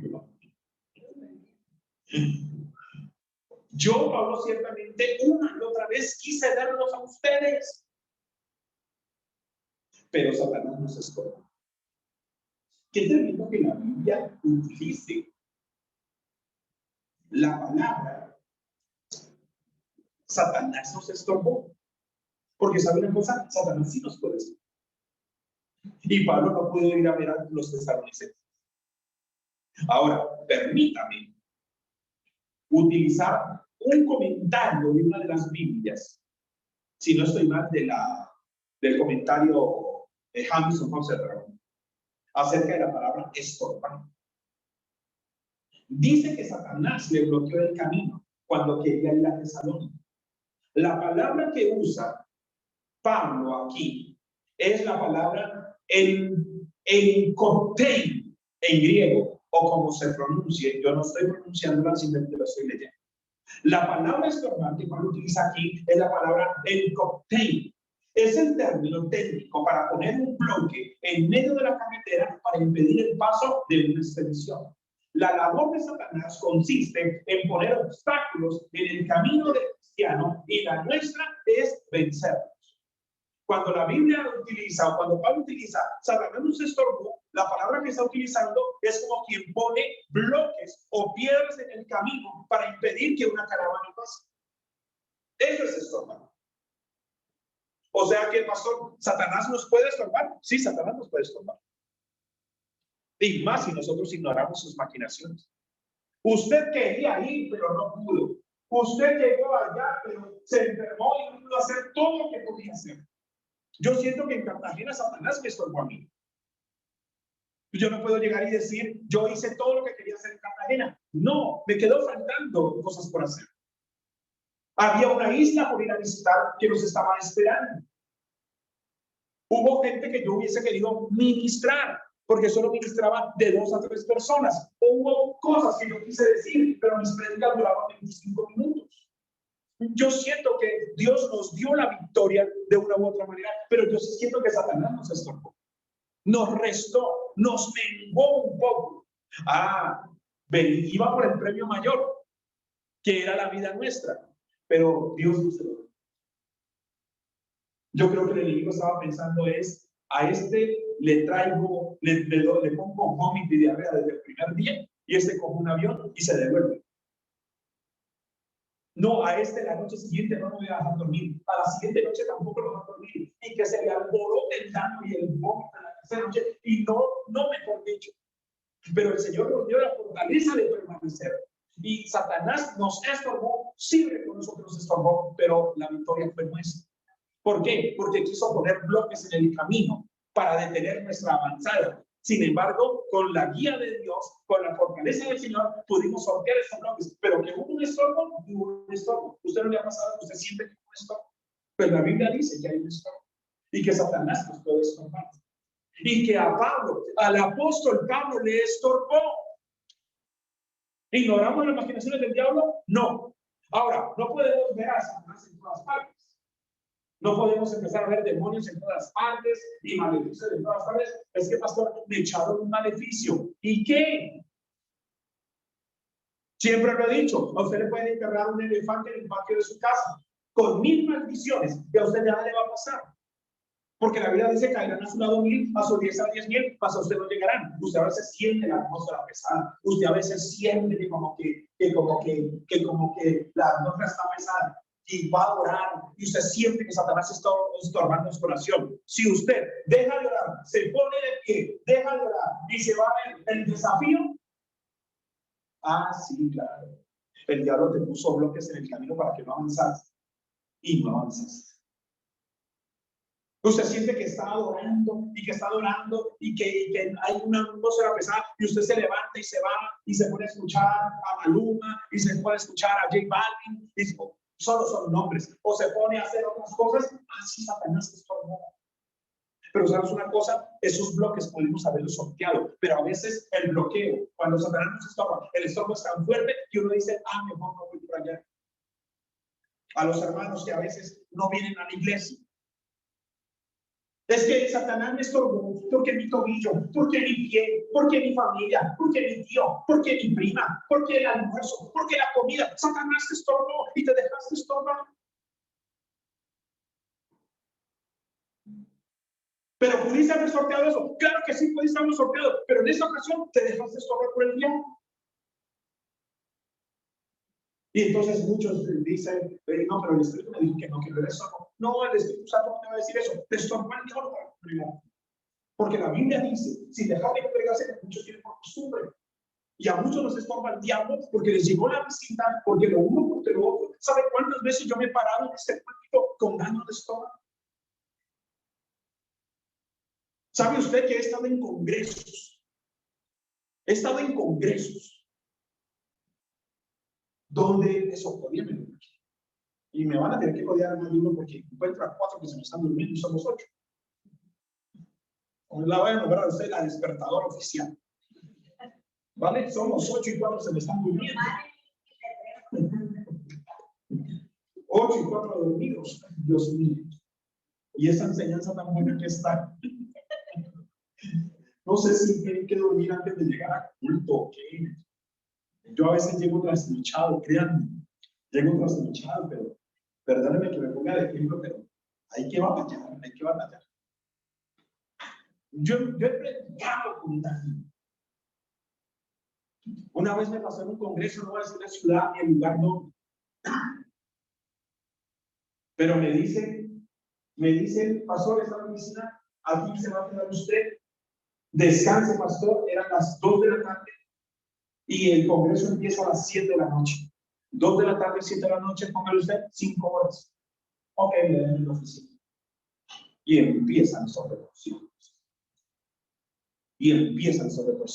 no. Yo, Pablo, ciertamente una y otra vez quise verlos a ustedes. Pero Satanás nos estorba. Qué tremendo que la Biblia utilice la palabra Satanás nos estorbó. Porque sabe una cosa, Satanás sí nos puede estorbar. Y Pablo no pudo ir a ver a los tesalonicenses. Ahora, permítame utilizar un comentario de una de las Biblias, si no estoy mal, del comentario de Hamilton Conservator, acerca de la palabra estorbar. Dice que Satanás le bloqueó el camino cuando quería ir a Tesalónica. La palabra que usa Pablo aquí Es la palabra enkotein en griego, o como se pronuncie. Yo no estoy pronunciándola, simplemente lo estoy leyendo. La palabra estorbar que Pablo utiliza aquí es la palabra enkotein. Es el término técnico para poner un bloque en medio de la carretera para impedir el paso de una expedición. La labor de Satanás consiste en poner obstáculos en el camino del cristiano y la nuestra es vencerlos. Cuando la Biblia utiliza, o cuando Pablo utiliza, Satanás nos estorbó, la palabra que está utilizando es como quien pone bloques o piedras en el camino para impedir que una caravana pase. Eso es estorbar. O sea que, pastor, ¿Satanás nos puede estorbar? Sí, Satanás nos puede estorbar. Y más si nosotros ignoramos sus maquinaciones. Usted quería ir, pero no pudo. Usted llegó allá, pero se enfermó y no pudo hacer todo lo que podía hacer. Yo siento que en Cartagena Satanás me estorbó a mí. Yo no puedo llegar y decir, yo hice todo lo que quería hacer en Cartagena. No, me quedó faltando cosas por hacer. Había una isla por ir a visitar que nos estaba esperando. Hubo gente que yo hubiese querido ministrar, porque solo ministraba de 2 a 3 personas. Hubo cosas que yo quise decir, pero mis prédicas duraban 25 minutos. Yo siento que Dios nos dio la victoria de una u otra manera, pero yo sí siento que Satanás nos estorbó. Nos restó, nos menguó un poco. Iba por el premio mayor, que era la vida nuestra, pero Dios nos dio. Yo creo que el enemigo estaba pensando es, a este le traigo, le pongo vómito y diarrea desde el primer día, y este coge un avión y se devuelve. No, a este la noche siguiente no lo voy a dejar dormir, a la siguiente noche tampoco lo voy a dormir, y que se le alborote el daño y el vómito a la tercera noche, y no mejor dicho. Pero el Señor nos dio la fortaleza de permanecer. Y Satanás nos estorbó, sí, nosotros nos estorbó, pero la victoria fue nuestra. ¿Por qué? Porque quiso poner bloques en el camino para detener nuestra avanzada. Sin embargo, con la guía de Dios, con la fortaleza del Señor, pudimos sortear esos bloques. Pero que hubo un estorbo, hubo un estorbo. ¿Usted no le ha pasado que usted siente que hubo un estorbo? Pues la Biblia dice que hay un estorbo y que Satanás nos puede estorbar. Y que a Pablo, al apóstol Pablo, le estorbó. ¿Ignoramos las imaginaciones del diablo? No. Ahora, no podemos ver a Satanás en todas partes. No podemos empezar a ver demonios en todas partes y maleficios en todas partes. Es que, pastor, me echaron un maleficio. ¿Y qué? Siempre lo he dicho, a usted le pueden enterrar un elefante en el patio de su casa con 1000 maldiciones y a usted nada le va a pasar. Porque la Biblia dice, caerán a su lado 1000, a su 10 a 10.000, más a usted no llegarán. Usted a veces siente la atmósfera pesada. Usted a veces siente que como que la atmósfera está pesada. Y va a orar, y usted siente que Satanás está estorbando su oración. Si usted deja de orar, se pone de pie, deja de orar y se va a ver el desafío. Sí, claro. El diablo te puso bloques en el camino para que no avanzaste. Y no avanzaste. Usted siente que está adorando y que está adorando y que hay una atmósfera pesada y usted se levanta y se va y se pone a escuchar a Maluma y se pone a escuchar a J Balvin y solo son nombres, o se pone a hacer otras cosas. Sí, Satanás es todo. Pero sabes una cosa, esos bloques podemos haberlos sorteado, pero a veces el bloqueo, cuando Satanás nos estorba, el estorbo es tan fuerte que uno dice, mejor no voy por allá. A los hermanos que a veces no vienen a la iglesia. Es que Satanás me estorbó porque mi tobillo, porque mi pie, porque mi familia, porque mi tío, porque mi prima, porque el almuerzo, porque la comida. Satanás te estorbó y te dejaste estorbar. Pero pudiste haber sorteado eso. Claro que sí, pudiste haberlo sorteado, pero en esta ocasión te dejaste estorbar por el diablo. Y entonces muchos dicen, no, pero el Espíritu me dijo que no es eso. No, el Espíritu Santo no te va a decir eso. Te estorbó el diablo primero. Porque la Biblia dice, si dejar de congregarse, muchos tienen por costumbre. Y a muchos nos estorba el diablo porque les llegó la visita, porque lo uno porque lo otro. ¿Sabe cuántas veces yo me he parado en este púlpito con ganas de estómago? ¿Sabe usted que he estado en congresos? He estado en congresos donde eso podía venir. Y me van a tener que rodear más de uno porque encuentro a 4 que se me están durmiendo y somos 8. La voy a nombrar a usted la despertadora oficial. ¿Vale? Somos 8:04, se me están durmiendo. 8:04 dormidos. Dios mío. Y esa enseñanza tan buena que está. No sé si tienen que dormir antes de llegar a culto. ¿Qué? Yo a veces llego trasnochado, créanme. Llego trasnochado, pero perdónenme que me ponga de ejemplo, pero hay que batallar, hay que batallar. Yo he predicado con una gente. Una vez me pasó en un congreso, no voy a decir la ciudad ni el lugar, no. Pero me dice, pastor, está en la oficina, aquí se va a quedar usted. Descanse, pastor, eran las 2 de la tarde y el congreso empieza a las 7 de la noche. 2 de la tarde, 7 de la noche, póngale usted 5 horas. Ok, me den en la oficina. Y empiezan sobre los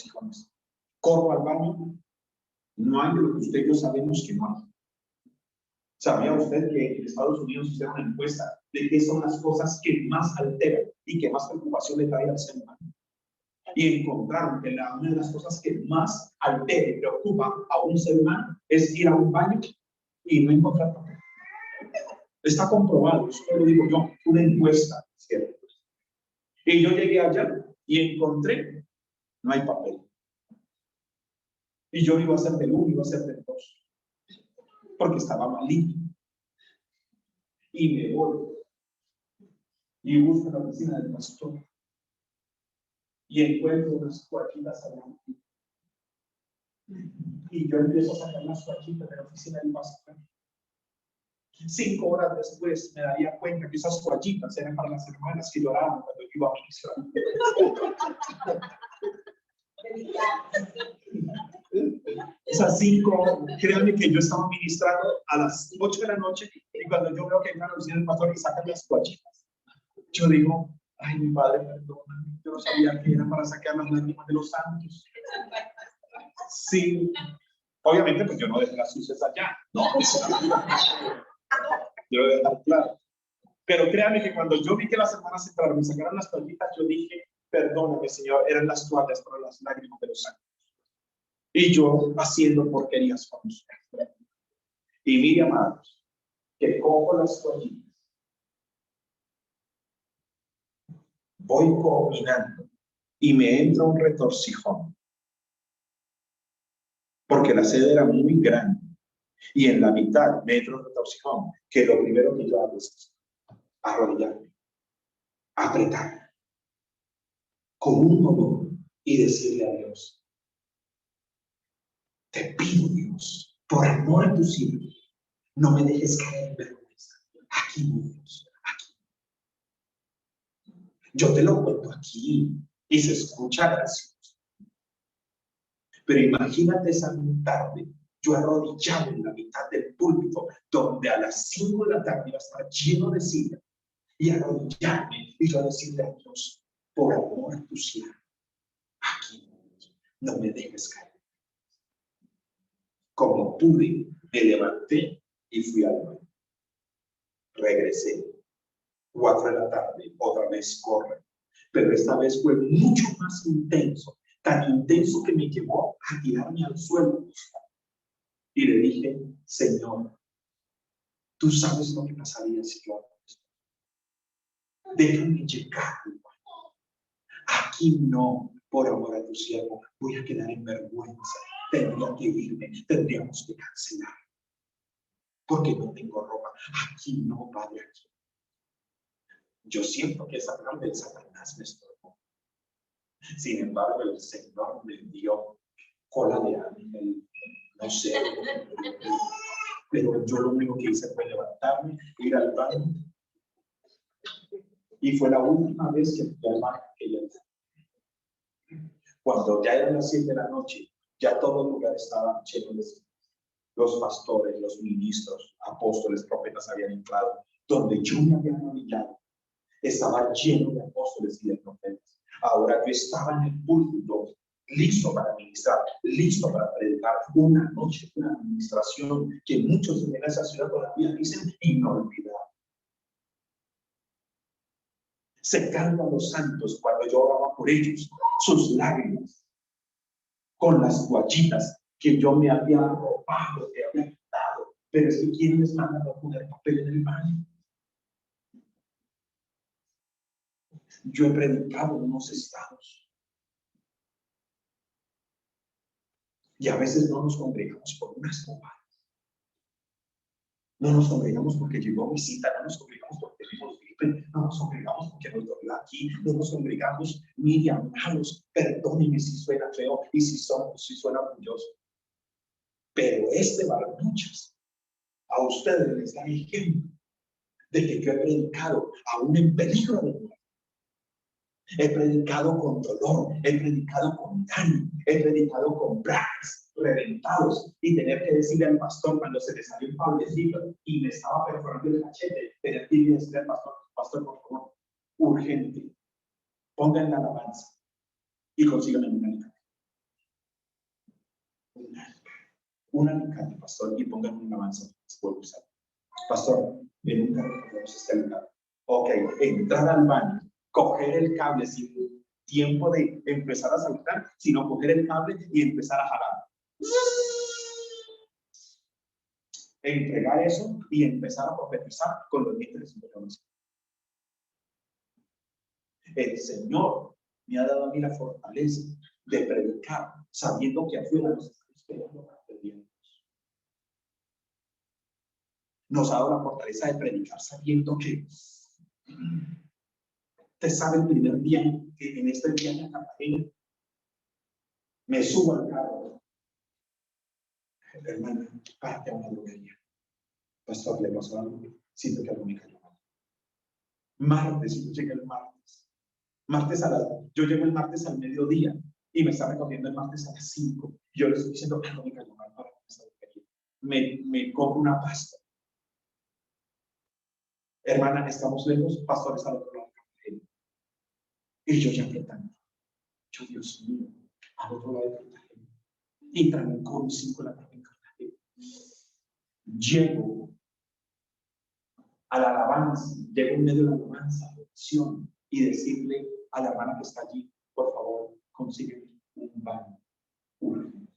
hijos. Corro al baño. No hay de lo que usted y yo sabemos que no hay. ¿Sabía usted que en Estados Unidos hicieron una encuesta de qué son las cosas que más alteran y que más preocupación le trae al ser humano? Y encontraron que una de las cosas que más altera y preocupa a un ser humano es ir a un baño y no encontrar papel. Está comprobado, eso no lo digo yo, una encuesta, ¿cierto? Y yo llegué allá y encontré, no hay papel. Y yo iba a ser del 1, iba a ser del 2, porque estaba malito. Y me voy y busco la oficina del pastor y encuentro unas cuachitas allá. Y yo empiezo a sacar las cuachitas de la oficina del pastor. 5 horas después me daría cuenta que esas cuachitas eran para las hermanas que lloraban cuando yo iba a ministrar. Esas 5, créanme que yo estaba ministrando a las 8 de la noche y cuando yo veo que entra a la oficina del pastor y sacan las cuachitas, yo digo, ay, mi padre, perdóname, yo no sabía que era para sacar las lágrimas de los santos. Sí, obviamente pues yo no dejé las sucias allá, no, quiero dejar claro. Pero créanme que cuando yo vi que las hermanas entraron y sacaron las toallitas, yo dije, perdóname, Señor, eran las toallas para las lágrimas de los santos. Y yo haciendo porquerías con usted. Y mire, amados, que cojo las toallitas, voy combinando y me entra un retorcijón. Porque la sede era muy grande. Y en la mitad me entra un retorcijón, que lo primero que yo hago es arrodillarme, apretar, con un dolor y decirle a Dios, te pido, Dios, por amor a tus hijos, no me dejes caer en vergüenza. Aquí, Dios, aquí. Yo te lo cuento aquí y se escucha gracioso. Pero imagínate esa tarde, yo arrodillado en la mitad del púlpito, donde a las 5 de la tarde iba a estar lleno de sillas, y arrodillarme y yo decirle a Dios, por amor a tus hijos, aquí, no me dejes caer. Como pude, me levanté y fui al baño. Regresé. 4 de la tarde, otra vez corre. Pero esta vez fue mucho más intenso, tan intenso que me llevó a tirarme al suelo. Y le dije, Señor, tú sabes lo que pasaría si yo hago esto. Déjame llegar. Aquí no, por amor a tu siervo, voy a quedar en vergüenza. Tendría que irme, tendríamos que cancelar. Porque no tengo ropa. Aquí no, Padre, aquí. Yo siento que esa trampa del Satanás me estorbó. Sin embargo, el Señor me dio cola de ángel, no sé. Pero yo lo único que hice fue levantarme, ir al baño. Y fue la última vez que fui al baño que ella. Cuando ya eran las 7 de la noche, ya todo el lugar estaba lleno de los pastores, los ministros, apóstoles, profetas habían entrado. Donde yo me había arrodillado, estaba lleno de apóstoles y de profetas. Ahora yo estaba en el púlpito, listo para ministrar, listo para predicar una noche, una administración que muchos en esa ciudad todavía dicen inolvidable. secando a los santos cuando yo oraba por ellos, sus lágrimas, con las toallitas que yo me había robado, que había quitado. Pero es que ¿quién les manda a poner papel en el baño? Yo he predicado en unos estados y a veces no nos congregamos por unas bobadas. No nos congregamos porque llegó visita, no nos congregamos porque tenemos gripe, no nos congregamos porque nos dolió aquí, no nos congregamos, mire, amados, perdónenme si suena feo y si suena orgulloso. Pero barbuchas a ustedes les da ejemplo de que yo he predicado aún en peligro de muerte. He predicado con dolor, he predicado con daño, he predicado con bragas reventados y tener que decirle al pastor cuando se le salió un cablecito y me estaba perforando el cachete, tener que decirle al pastor, pastor, por favor, urgente, pongan la alabanza y consíganme un alicate. Un alicate, pastor, y pongan una alabanza. Pastor, nunca recordamos este alicate. Ok, entrar al baño, coger el cable sin tiempo de empezar a saltar, sino coger el cable y empezar a jalar. Entregar eso y empezar a profetizar con los dientes de Dios. El Señor me ha dado a mí la fortaleza de predicar, sabiendo que afuera nos están esperando para perdernos. Nos ha dado la fortaleza de predicar sabiendo que usted sabe el primer día que en este viaje a Cartagena me subo al carro. Hermana, párate a una droguería. Pastor, le pasó algo. Siento que algo me cayó mal. Martes, yo llegué el martes. Yo llego el martes al mediodía y me está recogiendo el martes a las 5. Yo le estoy diciendo que algo me cayó mal para esta droguería. Me compro una pasta. Hermana, estamos lejos, pastores al otro lado de Cartagena. Y yo ya apretando. Yo, Dios mío, al otro lado de Cartagena. Y trancó mis 5 de la tarde en Cartagena. Llego a la alabanza, llego en medio de la alabanza, a la oración, y decirle a la hermana que está allí, por favor, consigue un baño urgente.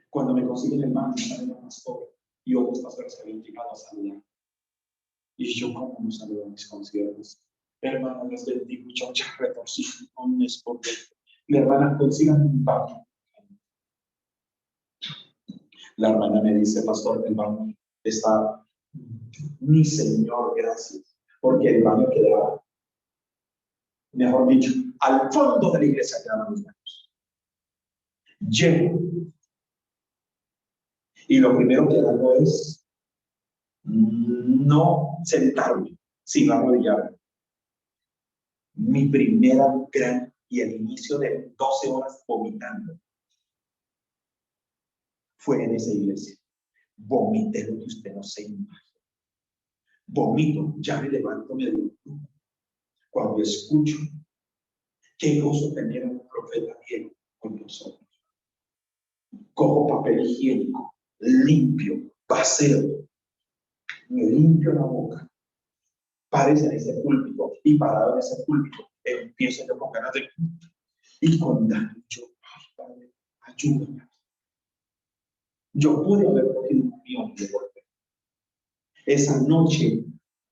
Cuando me consiguen el baño, sale la pastora y otros pastores habían llegado a saludar. Y yo, ¿cómo no saludo a mis conciertos? Hermana, les bendigo, yo ya retorcí con mi esposo. Mi hermana, consigan un baño. La hermana me dice, pastor, el baño está, mi Señor, gracias, porque el baño quedaba, mejor dicho, al fondo de la iglesia quedaban los baños. Llego y lo primero que hago es no sentarme, sino arrodillarme. Mi primera gran y el inicio de 12 horas vomitando fue en esa iglesia. Vomité lo que usted no se imagina. Vomito, ya me levanto medio. Cuando escucho qué gozo tener a un profeta Diego con nosotros. Cojo papel higiénico, limpio, paseo, me limpio la boca, pares en ese púlpito y parado en ese púlpito, empiezo yo con ganas de y con daño. Yo, ay, Padre, ayúdame. Yo pude haber cogido un avión de golpe. Esa noche,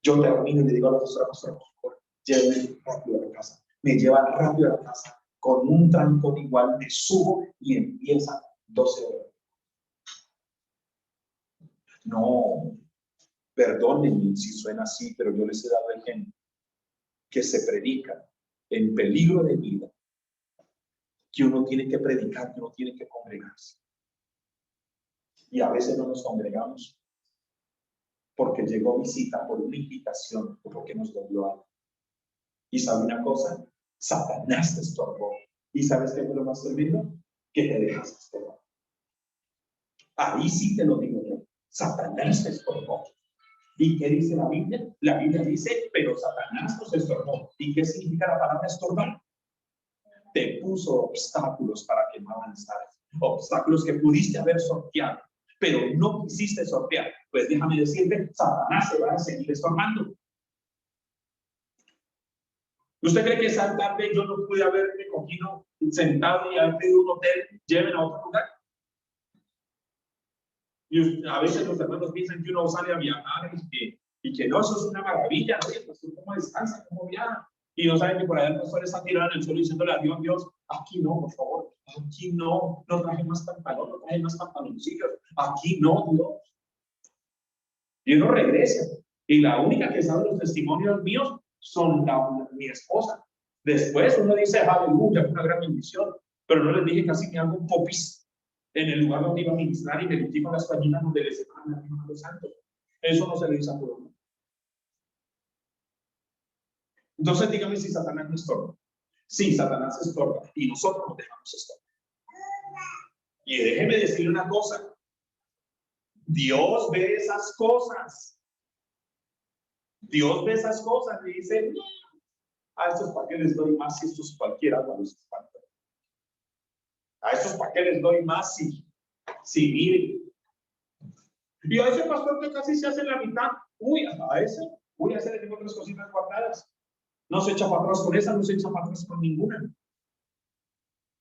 yo termino y le digo a la pastora, por favor, lléveme rápido a la casa. Me llevan rápido a la casa. Con un trancón igual me subo y empieza 12 horas. No, perdónenme si suena así, pero yo les he dado ejemplo que se predica en peligro de vida, que uno tiene que predicar, que uno tiene que congregarse. Y a veces no nos congregamos porque llegó visita, por una invitación o porque nos dolió algo. Y sabe una cosa, Satanás te estorbó. ¿Y sabes qué fue lo más tremendo? Que te dejaste estorbar. Ahí sí te lo digo yo. Satanás te estorbó. ¿Y qué dice la Biblia? La Biblia dice, pero Satanás nos estorbó. ¿Y qué significa la palabra estorbar? Te puso obstáculos para que no avanzaras. Obstáculos que pudiste haber sorteado, pero no quisiste sortear. Pues déjame decirte, Satanás se va a seguir estorbando. ¿Usted cree que esa tarde yo no pude haberme cogido sentado y haber pedido un hotel, lleven a otro lugar? Y a veces los hermanos piensan que uno sale a viajar y que no, eso es una maravilla, ¿no? Y el pastor cómo descansa, cómo viaja. Y no saben que por allá el pastor está tirado en el suelo diciéndole a Dios, aquí no, por favor, aquí no traje más pantalón, no traje más pantaloncillos, aquí no, Dios. Y uno regresa. Y la única que sabe los testimonios míos son mi esposa. Después uno dice, aleluya, una gran bendición. Pero no les dije casi que hago un popis en el lugar donde iba a ministrar y me metí con las pañitas donde les estaban a los santos. Eso no se le dice a todo el mundo. Entonces dígame si Satanás no estorba. Sí, Satanás estorba y nosotros nos dejamos estorbar. Y déjeme decirle una cosa. Dios ve esas cosas. Dios ve esas cosas y dice, a estos para qué les doy más si estos cualquier agua los espanta. A estos para qué les doy más si miren. Y a ese pastor que casi se hace la mitad, a ese, a ese le tengo otras cositas guardadas. No se echa para atrás con esa, no se echa para atrás con ninguna.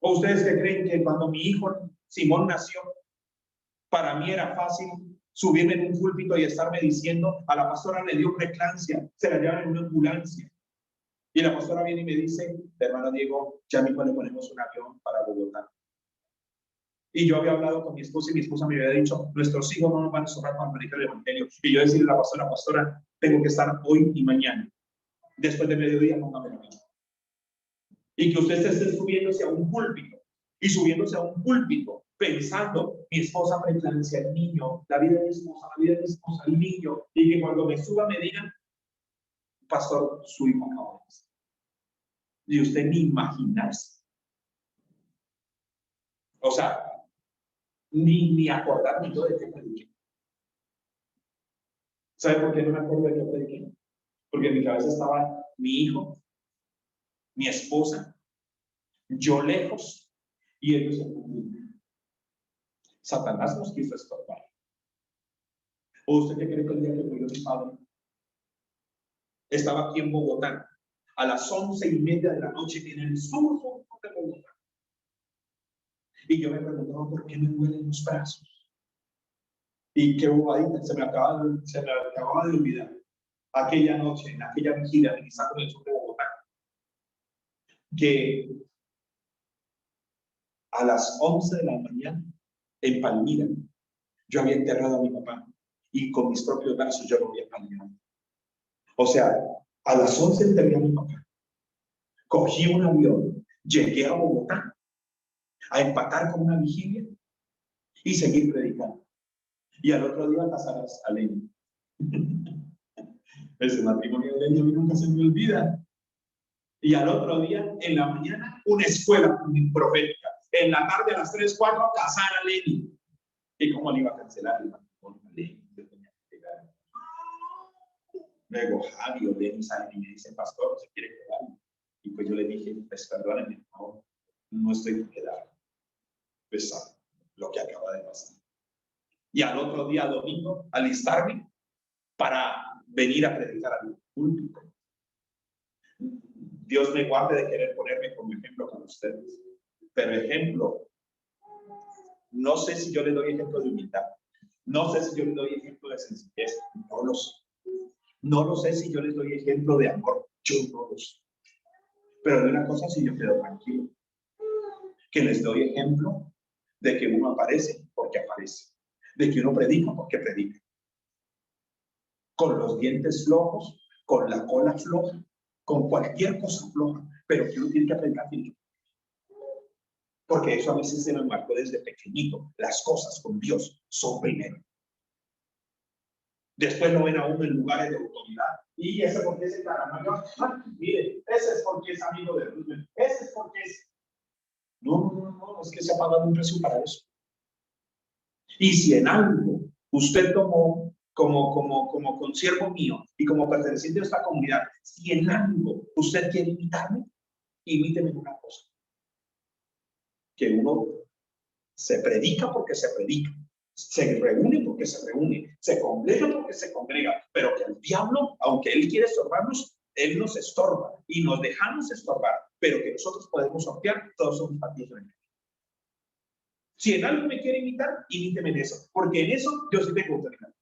¿O ustedes que creen que cuando mi hijo Simón nació, para mí era fácil subirme en un púlpito y estarme diciendo, a la pastora le dio preeclampsia, se la llevan en una ambulancia? Y la pastora viene y me dice, hermano Diego, ya mismo le ponemos un avión para Bogotá. Y yo había hablado con mi esposa y mi esposa me había dicho, nuestros hijos no nos van a sobrar para predicar el evangelio. Y yo decirle a la pastora, tengo que estar hoy y mañana. Después de mediodía, póngame la mano. Y que usted esté subiéndose a un púlpito y subiéndose a un púlpito pensando, mi esposa preeclampsia, el niño, la vida de mi esposa, el niño, y que cuando me suba me digan, pastor, su hijo acaba de nacer. Y usted ni imaginarse. O sea, ni acordarme yo de qué prediqué. ¿Sabe por qué no me acuerdo de qué prediqué? Porque en mi cabeza estaba mi hijo, mi esposa, yo lejos y ellos en el mundo. Satanás nos quiso estorbar. ¿O usted qué cree que el día que murió mi padre? Estaba aquí en Bogotá a las 11:30 de la noche en el sur de Bogotá. Y yo me preguntaba por qué me duelen los brazos. Y qué bobadita, se me acababa de olvidar. Aquella noche, en aquella vigilia en el Santo del Sur de Bogotá, que a las 11 de la mañana, en Palmira, yo había enterrado a mi papá y con mis propios brazos yo lo había palmeado. O sea, a las 11 enterré a mi papá. Cogí un avión, llegué a Bogotá a empatar con una vigilia y seguir predicando. Y al otro día pasar a Lenin. Ese matrimonio de Lenin a mí nunca se me olvida. Y al otro día, en la mañana, una escuela profética. En la tarde, a las 3, 4, casar a Lenin. ¿Y cómo le iba a cancelar el matrimonio a Lenin? Luego Javi o Lenin salen y me dicen, pastor, ¿se quiere quedar? Y pues yo le dije, pues perdónenme, no estoy quedado. Pues lo que acaba de pasar. Y al otro día, domingo, alistarme para venir a predicar al púlpito. Dios me guarde de querer ponerme como ejemplo con ustedes. Pero ejemplo, no sé si yo le doy ejemplo de humildad. No sé si yo le doy ejemplo de sencillez. No lo sé. No lo sé si yo les doy ejemplo de amor. Yo no lo sé. Pero de una cosa sí yo quedo tranquilo. Que les doy ejemplo de que uno aparece porque aparece. De que uno predica porque predica. Con los dientes flojos, con la cola floja, con cualquier cosa floja, pero que uno tiene que aprender. Porque eso a veces se me marcó desde pequeñito. Las cosas con Dios son primero. Después lo ven a uno en lugares de autoridad. Y ese porque es el paranoico. Mire, ese es porque es amigo de Rubén. Ese es porque es. No, es que se ha pagado un precio para eso. Y si en algo usted tomó como consiervo mío y como perteneciente a esta comunidad, si en algo usted quiere imitarme, imíteme en una cosa. Que uno se predica porque se predica, se reúne porque se reúne, se congrega porque se congrega, pero que el diablo, aunque él quiere estorbarnos, Él nos estorba y nos dejamos estorbar, pero que nosotros podemos sortear, todos somos partidos de él. Si en algo me quiere imitar, imíteme en eso, porque en eso yo sí tengo autoridad.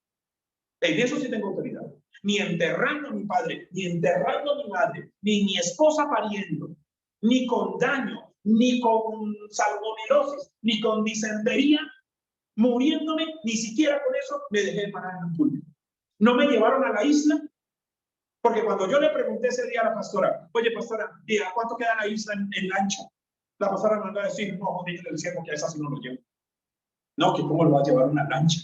En eso sí tengo autoridad. Ni enterrando a mi padre, ni enterrando a mi madre, ni mi esposa pariendo, ni con daño, ni con salmonelosis, ni con disentería, muriéndome, ni siquiera con eso me dejé parar en un púlpito. No me llevaron a la isla, porque cuando yo le pregunté ese día a la pastora, oye pastora, ¿y a cuánto queda la isla en lancha? La pastora me mandó a decir, no, dile del cielo que a esa sí no lo llevo. No, que cómo lo va a llevar una lancha.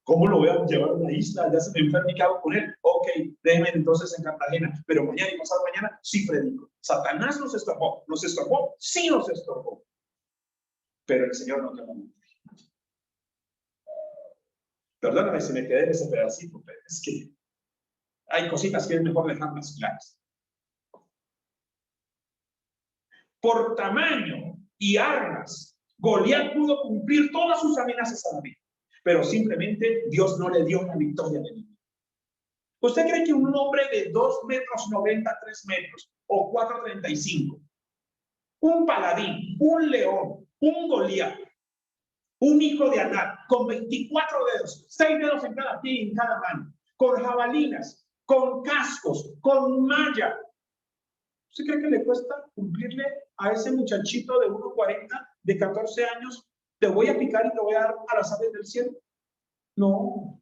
¿Cómo lo voy a llevar a una isla? Ya se me enferma y ¿qué hago con él? Ok, déjeme entonces en Cartagena, pero mañana y pasado mañana sí predico. Satanás nos estorbó, sí nos estorbó. Pero el Señor no te va a mentir. Perdóname si me quedé en ese pedacito, pero es que hay cositas que es mejor dejarlas claras. Por tamaño y armas, Goliat pudo cumplir todas sus amenazas a David, pero simplemente Dios no le dio una victoria de vida. ¿Usted cree que un hombre de 2 metros 90, 3 metros o 4,35, un paladín, un león, un Goliat, un hijo de Aná, con 24 dedos, 6 dedos en cada pie y en cada mano, con jabalinas, con cascos, con malla? ¿Usted cree que le cuesta cumplirle a ese muchachito de 1,40, de 14 años? Te voy a picar y te voy a dar a las aves del cielo. No,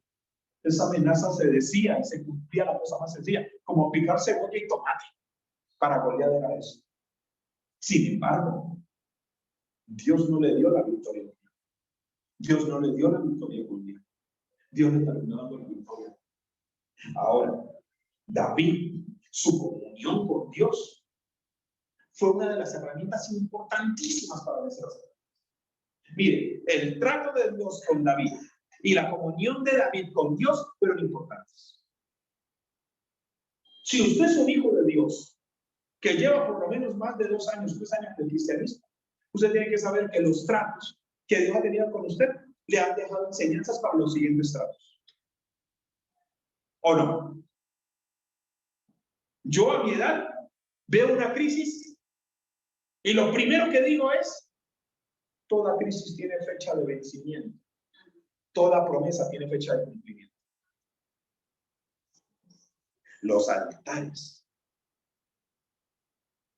esa amenaza se decía, se cumplía la cosa más sencilla, como picar cebolla y tomate. Para Goliat era eso. Sin embargo, Dios no le dio la victoria. Dios no le dio la victoria a Goliat. Dios le terminó dando la victoria. Ahora, David, su comunión con Dios, fue una de las herramientas importantísimas para vencer a Satanás. Mire, el trato de Dios con David y la comunión de David con Dios fueron importantes. Si usted es un hijo de Dios que lleva por lo menos más de 2 años, 3 años de cristianismo, usted tiene que saber que los tratos que Dios ha tenido con usted le han dejado enseñanzas para los siguientes tratos. ¿O no? Yo a mi edad veo una crisis y lo primero que digo es: toda crisis tiene fecha de vencimiento. Toda promesa tiene fecha de cumplimiento. Los altares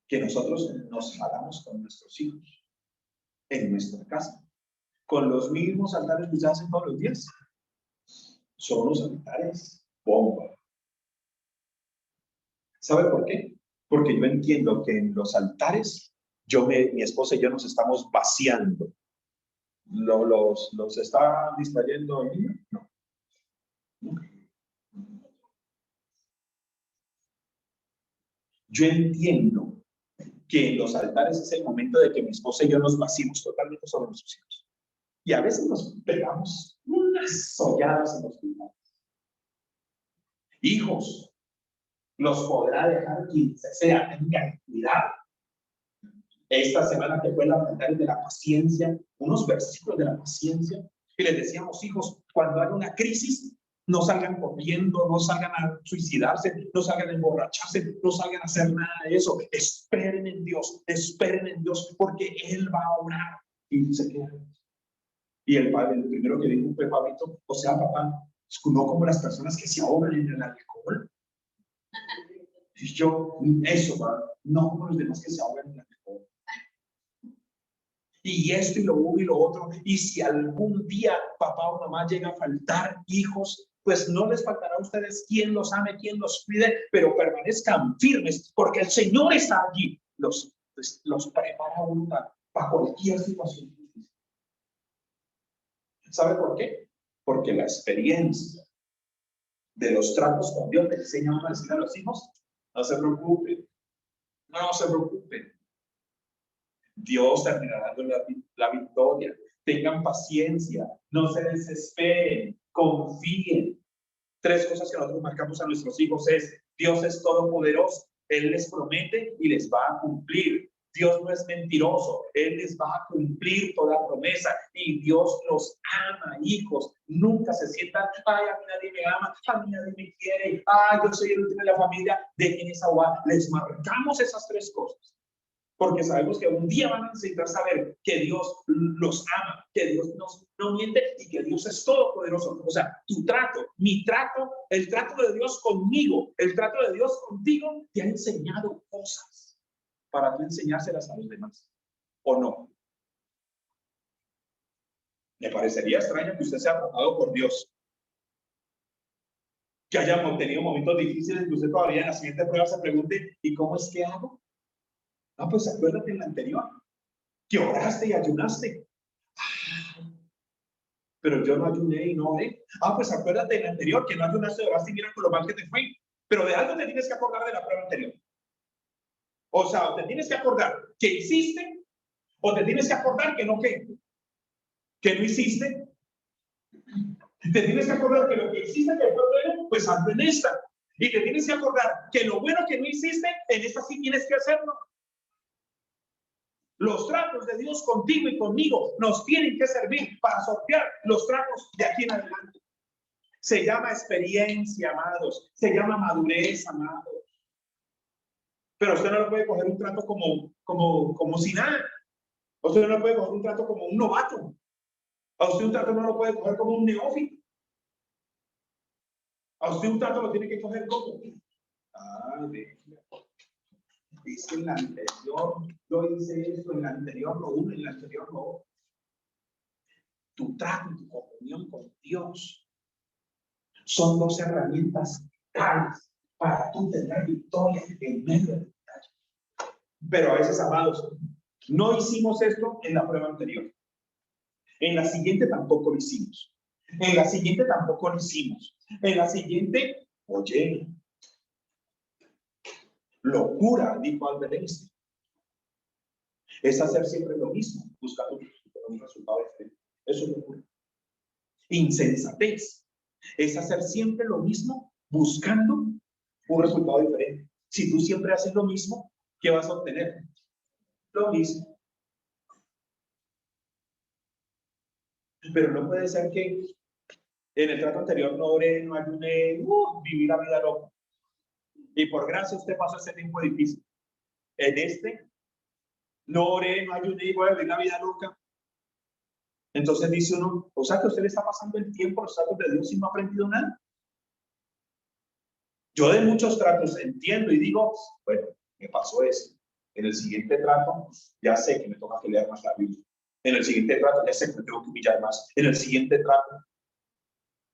que nosotros nos jalamos con nuestros hijos en nuestra casa, con los mismos altares que se hacen todos los días, son los altares bomba. ¿Sabe por qué? Porque yo entiendo que en los altares mi esposa y yo nos estamos vaciando. ¿Los está distrayendo el niño? No. Yo entiendo que en los altares es el momento de que mi esposa y yo nos vaciamos totalmente sobre nuestros hijos. Y a veces nos pegamos unas solladas en los pulmones. Hijos, los podrá dejar quien sea, tengan cuidado. Esta semana que fue la altar de la paciencia, unos versículos de la paciencia, y les decíamos: hijos, cuando haya una crisis, no salgan corriendo, no salgan a suicidarse, no salgan a emborracharse, no salgan a hacer nada de eso. Esperen en Dios, porque Él va a orar. Y se quedan. Y el padre, el primero que dijo fue: papito, o sea, papá, no como las personas que se ahogan en el alcohol. Y yo, eso, va, no como los demás que se ahogan en el alcohol. Y esto y lo uno y lo otro. Y si algún día papá o mamá llega a faltar, hijos, pues no les faltará a ustedes quien los ame, quien los cuide, pero permanezcan firmes, porque el Señor está allí. Los prepara uno para cualquier situación. ¿Sabe por qué? Porque la experiencia de los tratos con Dios le enseña a decir a los hijos: no se preocupen, no se preocupen. Dios terminará dando la victoria. Tengan paciencia, no se desesperen, confíen. 3 cosas que nosotros marcamos a nuestros hijos es: Dios es todopoderoso, Él les promete y les va a cumplir. Dios no es mentiroso. Él les va a cumplir toda promesa y Dios los ama, hijos. Nunca se sientan, ay, a mí nadie me ama, a mí nadie me quiere, ay, yo soy el último de la familia. Dejen esa agua. Les marcamos esas tres cosas. Porque sabemos que un día van a necesitar saber que Dios los ama, que Dios no miente y que Dios es todopoderoso. O sea, tu trato, mi trato, el trato de Dios conmigo, el trato de Dios contigo, te ha enseñado cosas para tú enseñárselas a los demás. ¿O no? Me parecería extraño que usted sea tratado por Dios, que hayan tenido momentos difíciles, que usted todavía en la siguiente prueba se pregunte, ¿y cómo es que hago? Ah, pues acuérdate en la anterior, que oraste y ayunaste. Pero yo no ayuné y no oré. Ah, pues acuérdate en la anterior, que no ayunaste, oraste y mira con lo mal que te fue. Pero de algo te tienes que acordar de la prueba anterior. O sea, te tienes que acordar que hiciste, o te tienes que acordar que no no hiciste. Te tienes que acordar que lo que hiciste que fue bueno, pues hazlo en esta. Y te tienes que acordar que lo bueno que no hiciste, en esta sí tienes que hacerlo. Los tratos de Dios contigo y conmigo nos tienen que servir para sortear los tratos de aquí en adelante. Se llama experiencia, amados. Se llama madurez, amados. Pero usted no le puede coger un trato como si nada. Usted no le puede coger un trato como un novato. A usted un trato no lo puede coger como un neófito. A usted un trato lo tiene que coger como. Dice en la anterior, yo hice esto, en la anterior lo uno, en la anterior lo otro. Tu trato y tu comunión con Dios son dos herramientas vitales para tú tener victoria en medio de batalla. Pero a veces, amados, no hicimos esto en la prueba anterior. En la siguiente tampoco lo hicimos. En la siguiente tampoco lo hicimos. En la siguiente, oye, locura, dijo Albert Einstein, es hacer siempre lo mismo, buscando un resultado diferente. Eso es locura. Insensatez es hacer siempre lo mismo, buscando un resultado diferente. Si tú siempre haces lo mismo, ¿qué vas a obtener? Lo mismo. Pero no puede ser que en el trato anterior no oré, no ayuné, viví la vida loca. Y por gracia usted pasó ese tiempo difícil. En este, no oré, no ayuné y voy a vivir la vida loca. Entonces dice uno, o sea que usted le está pasando el tiempo, los tratos de Dios y no ha aprendido nada. Yo de muchos tratos entiendo y digo, bueno, me pasó eso. En el siguiente trato, ya sé que me toca leer más la Biblia. En el siguiente trato, ya sé que me tengo que humillar más. En el siguiente trato.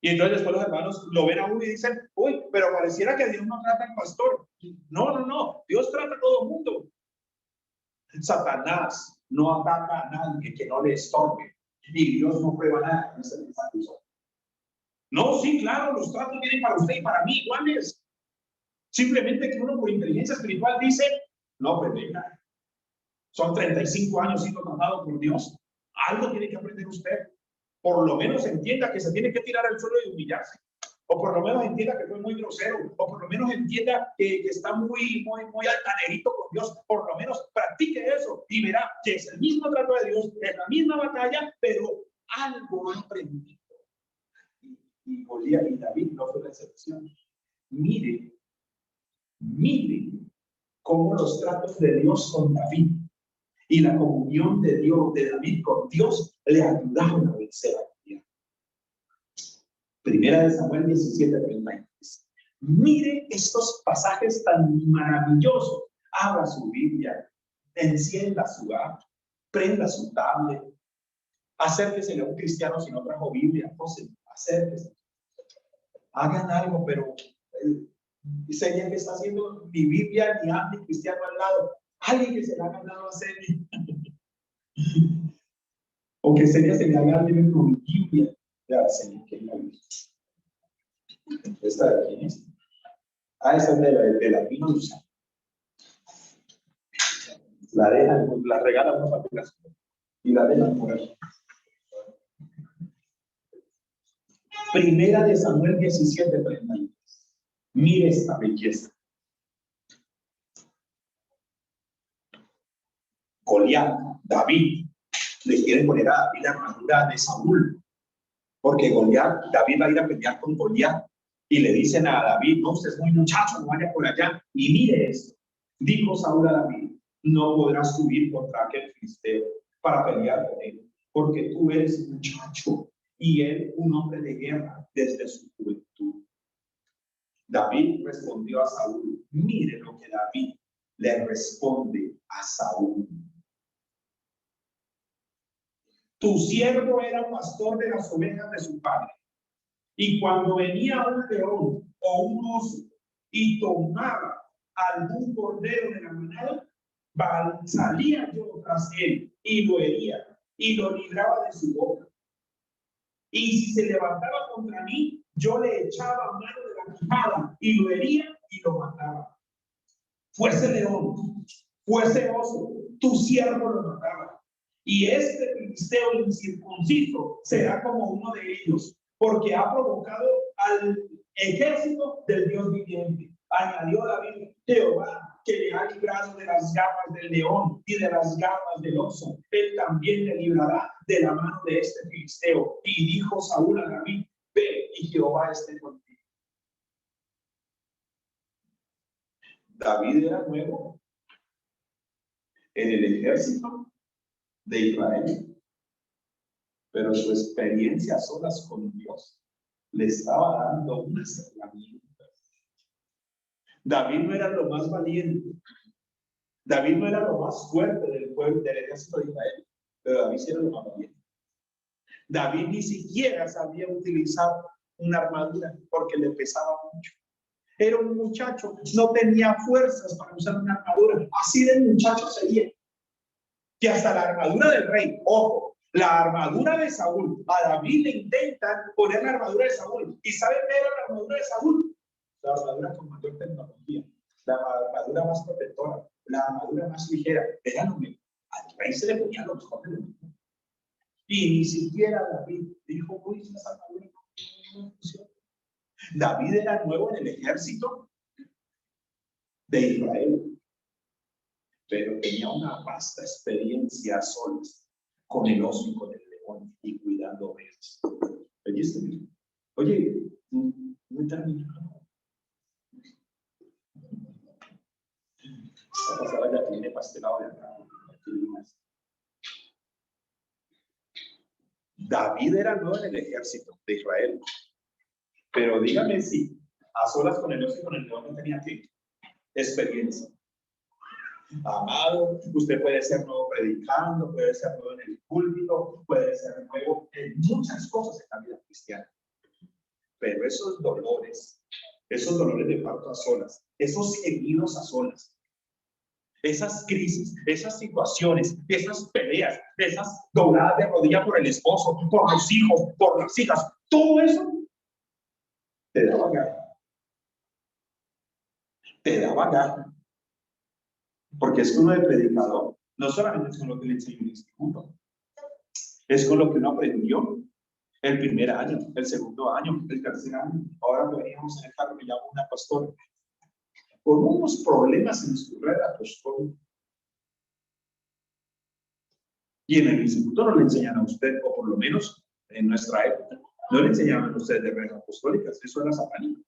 Y entonces después los hermanos lo ven a uno y dicen, uy, pero pareciera que Dios no trata al pastor. No. Dios trata a todo el mundo. Satanás no ataca a nadie que no le estorbe. Y Dios no prueba nada. No, sí, claro, los tratos vienen para usted y para mí iguales. Simplemente que uno por inteligencia espiritual dice, no, pues venga, son 35 años siendo tratado por Dios. Algo tiene que aprender usted. Por lo menos entienda que se tiene que tirar al suelo y humillarse. O por lo menos entienda que fue muy grosero. O por lo menos entienda que está muy altanerito con Dios. Por lo menos practique eso y verá que es el mismo trato de Dios, es la misma batalla, pero algo ha aprendido. Y Goliat y David no fue la excepción. Mire cómo los tratos de Dios con David y la comunión de Dios, de David con Dios, le ayudaron a vencer a Goliat. Primera de Samuel 17:33. Mire estos pasajes tan maravillosos. Abra su Biblia, encienda su app, prenda su tablet, acérquese a un cristiano si no trajo Biblia, José, acérquese. Hagan algo, pero sería que está haciendo mi Biblia ni anticristiano al lado. Alguien que se le ha ganado a Seria. O que Seria se le haga alguien con mi Biblia. Ya, Seria, que la Biblia. ¿Esta de quién es? Ah, esa es de la Pinoza. La dejan, la regalan unos facturas y la dejan por ahí. Primera de Samuel 17:33. Mire esta belleza. Goliat, David, le quiere poner a David la armadura de Saúl, porque David va a ir a pelear con Goliat, y le dicen a David, no, usted es muy muchacho, no vaya por allá, y mire esto, dijo Saúl a David, no podrás subir contra aquel filisteo para pelear con él, porque tú eres muchacho, y él un hombre de guerra desde su juventud. David respondió a Saúl, mire lo que David le responde a Saúl. Tu siervo era pastor de las ovejas de su padre, y cuando venía un león o un oso y tomaba algún cordero de la manada, salía yo tras él y lo hería y lo libraba de su boca. Y si se levantaba contra mí, yo le echaba mano de la quijada y lo hería y lo mataba. Fuese león, fuese oso, tu siervo lo mataba. Y este filisteo incircunciso será como uno de ellos, porque ha provocado al ejército del Dios viviente. Añadió David, Jehová, que le ha librado de las garras del león y de las garras del oso, él también le librará de la mano de este filisteo. Y dijo Saúl a David, ve y Jehová esté contigo. David era nuevo en el ejército de Israel, pero su experiencia a solas con Dios le estaba dando unas herramientas. David no era lo más valiente, David no era lo más fuerte del pueblo del ejército de Israel, pero David sí era lo más valiente. David ni siquiera sabía utilizar una armadura porque le pesaba mucho. Era un muchacho, no tenía fuerzas para usar una armadura. Así de muchacho sería. Que hasta la armadura del rey, ojo, la armadura de Saúl, a David le intentan poner la armadura de Saúl. ¿Y saben qué era la armadura de Saúl? La armadura con mayor tecnología, la armadura más protectora, la armadura más ligera. Era lo mismo. Al rey se le ponía lo mejor de lo mismo. Y ni siquiera David dijo, uy, esa armadura no funciona. David era nuevo en el ejército de Israel, pero tenía una vasta experiencia a solas con el oso y con el león y cuidando ovejas. Oye, no he terminado. Esta pasada ya tiene pastelado de acá. David era nuevo en el ejército de Israel, pero dígame si a solas con el oso y con el león no tenía que experiencia. Amado, usted puede ser nuevo predicando, puede ser nuevo en el púlpito, puede ser nuevo en muchas cosas en la vida cristiana. Pero esos dolores de parto a solas, esos heridos a solas, esas crisis, esas situaciones, esas peleas, esas dobladas de rodilla por el esposo, por los hijos, por las hijas, todo eso te daba garra. Te daba garra. Porque es que uno de predicador, no solamente es con lo que le enseñó en el instituto, es con lo que uno aprendió el primer año, el segundo año, el tercer año. Ahora que veníamos en el carro, me llamó una pastora con unos problemas en su red apostólica. Y en el instituto no le enseñan a usted, o por lo menos en nuestra época, no le enseñaban a usted de redes apostólicas, eso era satánico.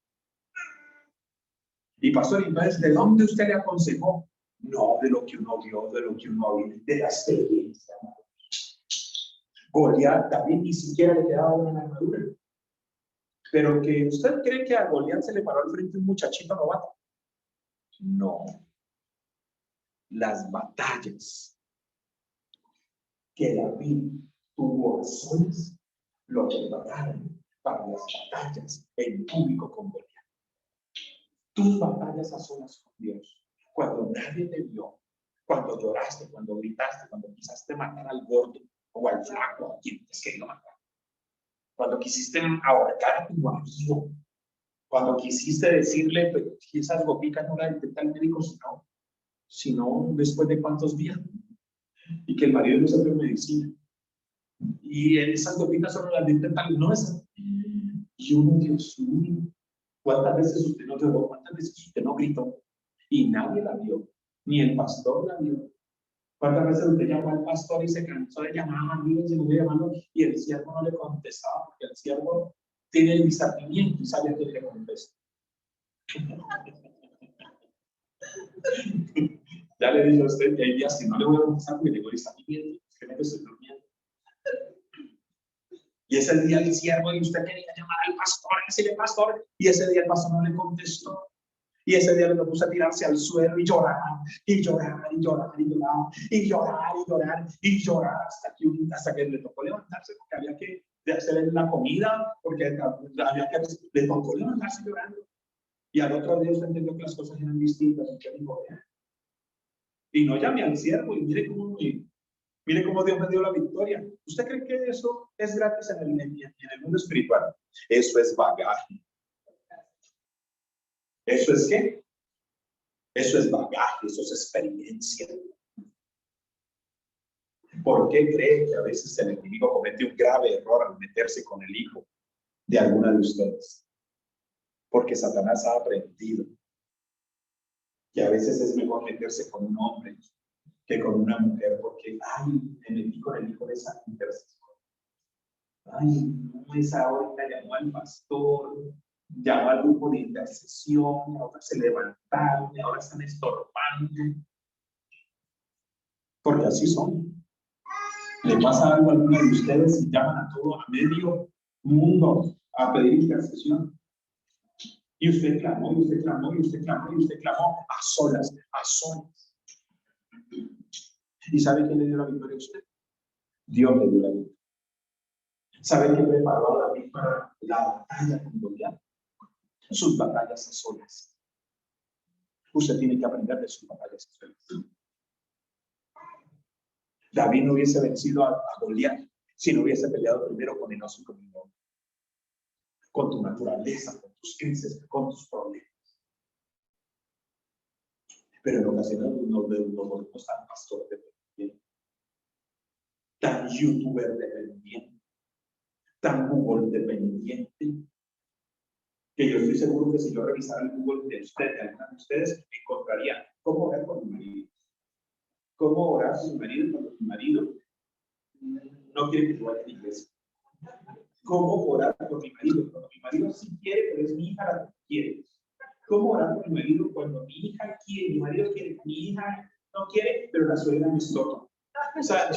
Y pastor, entonces, ¿de dónde usted le aconsejó? No, de lo que uno vio, de lo que uno oía, de la experiencia. Goliat, David ni siquiera le quedaba una armadura. Pero que usted cree que a Goliat se le paró al frente un muchachito novato. No. Las batallas que David tuvo a solas lo prepararon para las batallas en público con Goliat. Tus batallas a solas con Dios, cuando nadie te vio, cuando lloraste, cuando gritaste, cuando quisiste matar al gordo o al flaco, a quien te quería matar, cuando quisiste ahorcar a tu marido, cuando quisiste decirle, pues, si esas goticas no las detecta el médico, sino después de cuántos días, y que el marido no sabe medicina, y esas gotitas solo las detectan, no esas. Y uno, Dios mío, ¿cuántas veces usted no lloró? ¿Cuántas veces usted no gritó? Y nadie la vio, ni el pastor la vio. ¿Cuántas veces usted llamó al pastor y se cansó de llamar, amigos, y llamando, y el siervo no le contestaba? Porque el siervo tiene el discernimiento y sabe a quién le contesta. Ya le dije a usted que hay días que no le voy a contestar porque tengo discernimiento, es que me estoy durmiendo. Y ese día el siervo y usted quería llamar al pastor, decirle pastor, y ese día el pastor no le contestó. Y ese día le puso a tirarse al suelo y llorar, y llorar, y llorar, y llorar, y llorar, y llorar, y llorar, hasta que le tocó levantarse porque había que hacerle la comida, porque había que, le tocó levantarse llorando. Y al otro día usted entendió que las cosas eran distintas, y que dijo, y no llame al siervo, y mire cómo Dios me dio la victoria. ¿Usted cree que eso es gratis en el mundo espiritual? Eso es bagaje. ¿Eso es qué? Eso es bagaje, eso es experiencia. ¿Por qué cree que a veces el enemigo comete un grave error al meterse con el hijo de alguna de ustedes? Porque Satanás ha aprendido que a veces es mejor meterse con un hombre que con una mujer, porque, ay, me metí con el hijo de esa intercesión. Ay, no, esa ahorita llamó al pastor, llamó al grupo de intercesión, ahora se levantaron, y ahora están estorbando. Porque así son. Le pasa algo a alguno de ustedes y llaman a todo, a medio mundo a pedir intercesión. Y usted clamó, y usted clamó, y usted clamó, y usted clamó a solas, a solas. ¿Y sabe quién le dio la victoria a usted? Dios le dio la victoria. ¿Sabe qué preparó a David para la batalla con Goliat? Sus batallas a solas. Usted tiene que aprender de sus batallas a solas. David no hubiese vencido a Goliat si no hubiese peleado primero con el oso y con el lobo. Con tu naturaleza, con tus crisis, con tus problemas. Pero en ocasiones nos volvemos tan pastor dependiente, tan youtuber dependiente, tan Google dependiente, que yo estoy seguro que si yo revisara el Google de usted, de alguna de ustedes, encontraría cómo orar con mi marido. Cómo orar con mi marido cuando mi marido no quiere que yo vaya a la iglesia. Cómo orar con mi marido cuando mi marido sí quiere, pero es mi hija la que quiere. Cómo orar con mi marido cuando mi hija quiere, mi marido quiere, mi hija no quiere, pero la suegra me explota. O sea,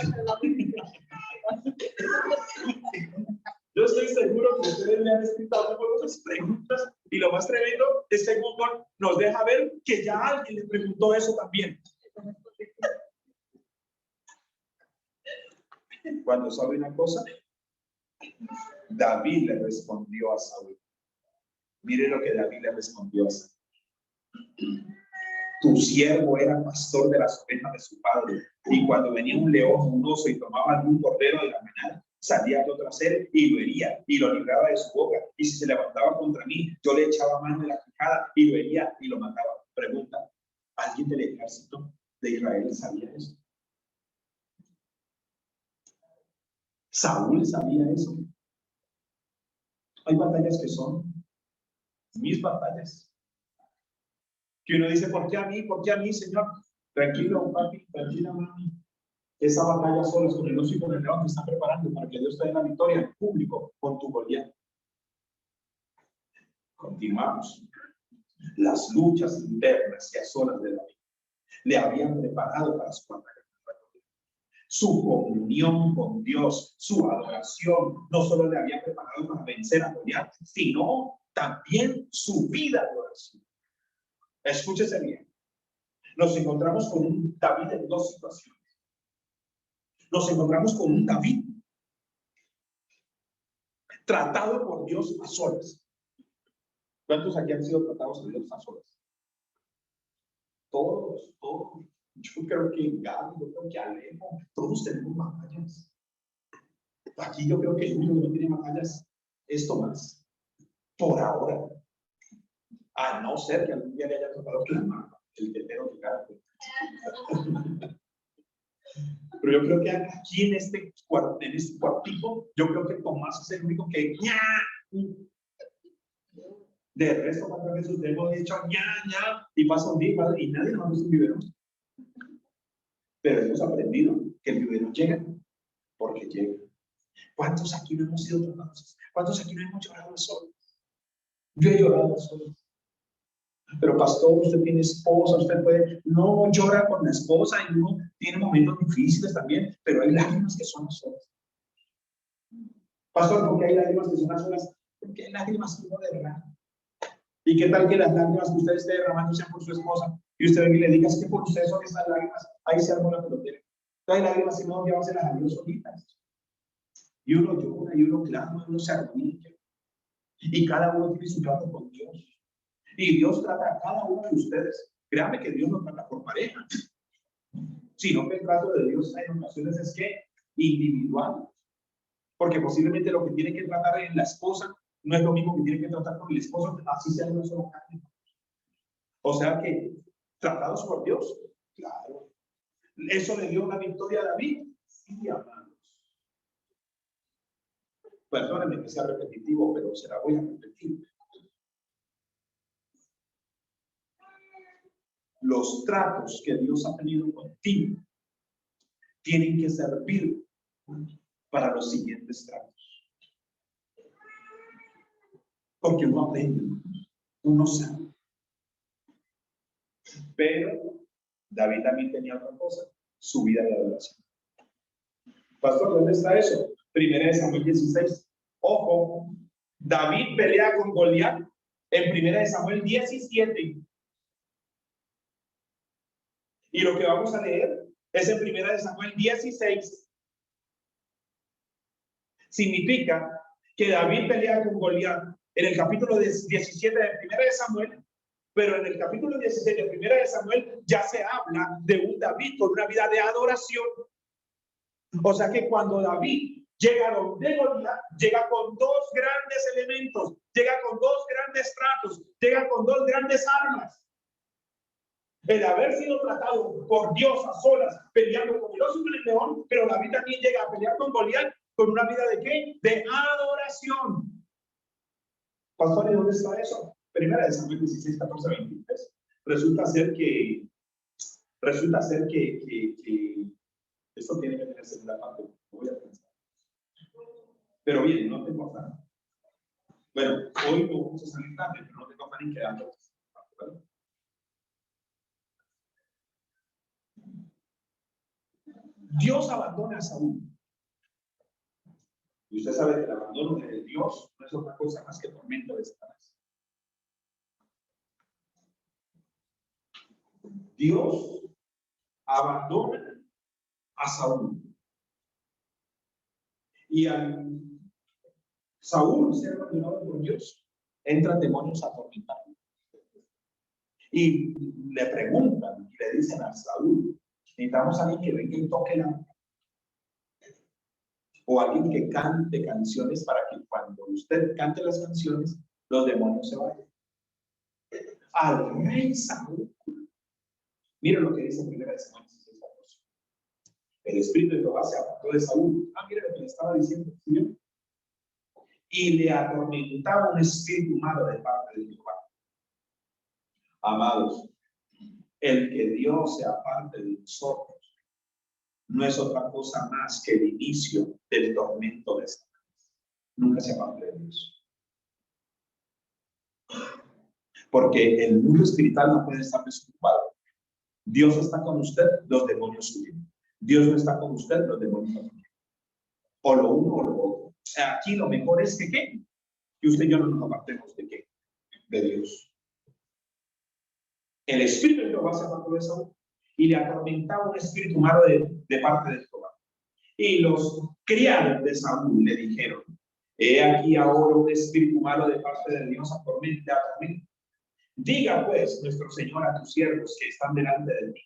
yo estoy seguro que ustedes me han escrito algunas preguntas y lo más tremendo es que Google nos deja ver que ya alguien le preguntó eso también. Cuando sabe una cosa, David le respondió a Saúl. Mire lo que David le respondió a Saúl. Tu siervo era pastor de las ovejas de su padre, y cuando venía un león, un oso y tomaba algún cordero de la manada, salía yo tras él y lo hería y lo libraba de su boca, y si se levantaba contra mí, yo le echaba mano de la quijada y lo hería y lo mataba. Pregunta, ¿alguien del ejército de Israel sabía eso? ¿Saúl sabía eso? Hay batallas que son mis batallas. Que uno dice, ¿por qué a mí? ¿Por qué a mí, Señor? Tranquilo, papi, tranquila, mami. Esa batalla sola con el oso y con el león te está preparando para que Dios te dé la victoria en público con tu Goliat. Continuamos. Las luchas internas y a solas de David le habían preparado para su batalla. Su comunión con Dios, su adoración, no solo le había preparado para vencer a Goliat, sino también su vida de oración. Escúchese bien. Nos encontramos con un David en dos situaciones. Nos encontramos con un David tratado por Dios a solas. ¿Cuántos aquí han sido tratados por Dios a solas? Todos. Yo creo que Gaby, yo creo que Alejo, todos tenemos batallas. Aquí yo creo que el único que no tiene batallas es Tomás. Por ahora. A no ser que algún día le haya tocado el tetero de cara. Pero yo creo que aquí en este cuartito, yo creo que Tomás es el único que de resto, ¿cuántas veces hemos dicho y pasa un día y nadie nos hace un biberón? Pero hemos aprendido que el lluvia no llega porque llega. ¿Cuántos aquí no hemos sido tratados? ¿Cuántos aquí no hemos llorado solos? Yo he llorado solo. Pero pastor, usted tiene esposa, usted puede, no llora con la esposa y uno tiene momentos difíciles también, pero hay lágrimas que son solas. Pastor, ¿por qué hay lágrimas que son solas? Porque hay lágrimas que uno derrama. ¿Y qué tal que las lágrimas que usted esté derramando sean por su esposa? Y usted venga y le diga, es que por usted son estas lágrimas, ahí se armó la pelotera. Entonces hay lágrimas que no llevárselas a Dios solitas. Y uno llora, y uno clama, y uno se arrodilla. Y cada uno tiene su trato con Dios. Y Dios trata a cada uno de ustedes. Créame que Dios no trata por pareja, sino que el trato de Dios en ocasiones es que individual. Porque posiblemente lo que tiene que tratar en la esposa no es lo mismo que tiene que tratar con el esposo, así sea una sola carne. O sea que, tratados por Dios, claro. ¿Eso le dio una victoria a David? Sí, amados. Perdónenme que sea repetitivo, pero se la voy a repetir. Los tratos que Dios ha tenido contigo tienen que servir para los siguientes tratos. Porque uno aprende, uno sabe. Pero David también tenía otra cosa, su vida de adoración. Pastor, ¿dónde está eso? Primera de Samuel 16. Ojo, David pelea con Goliat en Primera de Samuel 17. Y lo que vamos a leer es en Primera de Samuel 16. Significa que David pelea con Goliat en el capítulo 17 de Primera de Samuel, pero en el capítulo 16 de Primera de Samuel ya se habla de un David con una vida de adoración. O sea que cuando David llega donde Goliat, llega con dos grandes elementos, llega con dos grandes tratos, llega con dos grandes armas. El haber sido tratado por Dios a solas, peleando con el oso y con el león, pero David también llega a pelear con Goliat con una vida de ¿qué? De adoración. Pastor, ¿y dónde está eso? Primera de Samuel 16, 14, 23. Resulta ser que esto tiene que tener segunda parte. Voy a pensar. Pero bien, no tengo afán. Bueno, hoy no vamos a salir tarde, pero no tengo afán en quedarlo. ¿Vale? Dios abandona a Saúl. Y usted sabe que el abandono de Dios no es otra cosa más que tormento de Satanás. Dios abandona a Saúl. Y al Saúl ser abandonado por Dios, entran demonios a atormentarlo. Y le preguntan y le dicen a Saúl, necesitamos a alguien que venga y toque la... O alguien que cante canciones para que cuando usted cante las canciones, los demonios se vayan. Al rey Saúl. Miren lo que dice en Primera de Samuel 16, 14. El espíritu de Jehová se apartó de Saúl. Mire lo que le estaba diciendo, ¿sí? Y le atormentaba un espíritu malo de parte de Jehová. Amados, el que Dios se aparte de nosotros no es otra cosa más que el inicio del tormento de Satanás. Nunca se aparte de Dios. Porque el mundo espiritual no puede estar desocupado. Dios está con usted, los demonios huyen. Dios no está con usted, los demonios huyen. O lo uno o lo otro. Aquí lo mejor es que ¿qué? Que usted y yo no nos apartemos de ¿qué? De Dios. El espíritu de Jehová se apartó de Saúl y le atormentaba un espíritu malo de parte de Jehová. Y los criados de Saúl le dijeron, he aquí ahora un espíritu malo de parte de Dios atormenta. Diga pues nuestro Señor a tus siervos que están delante de ti,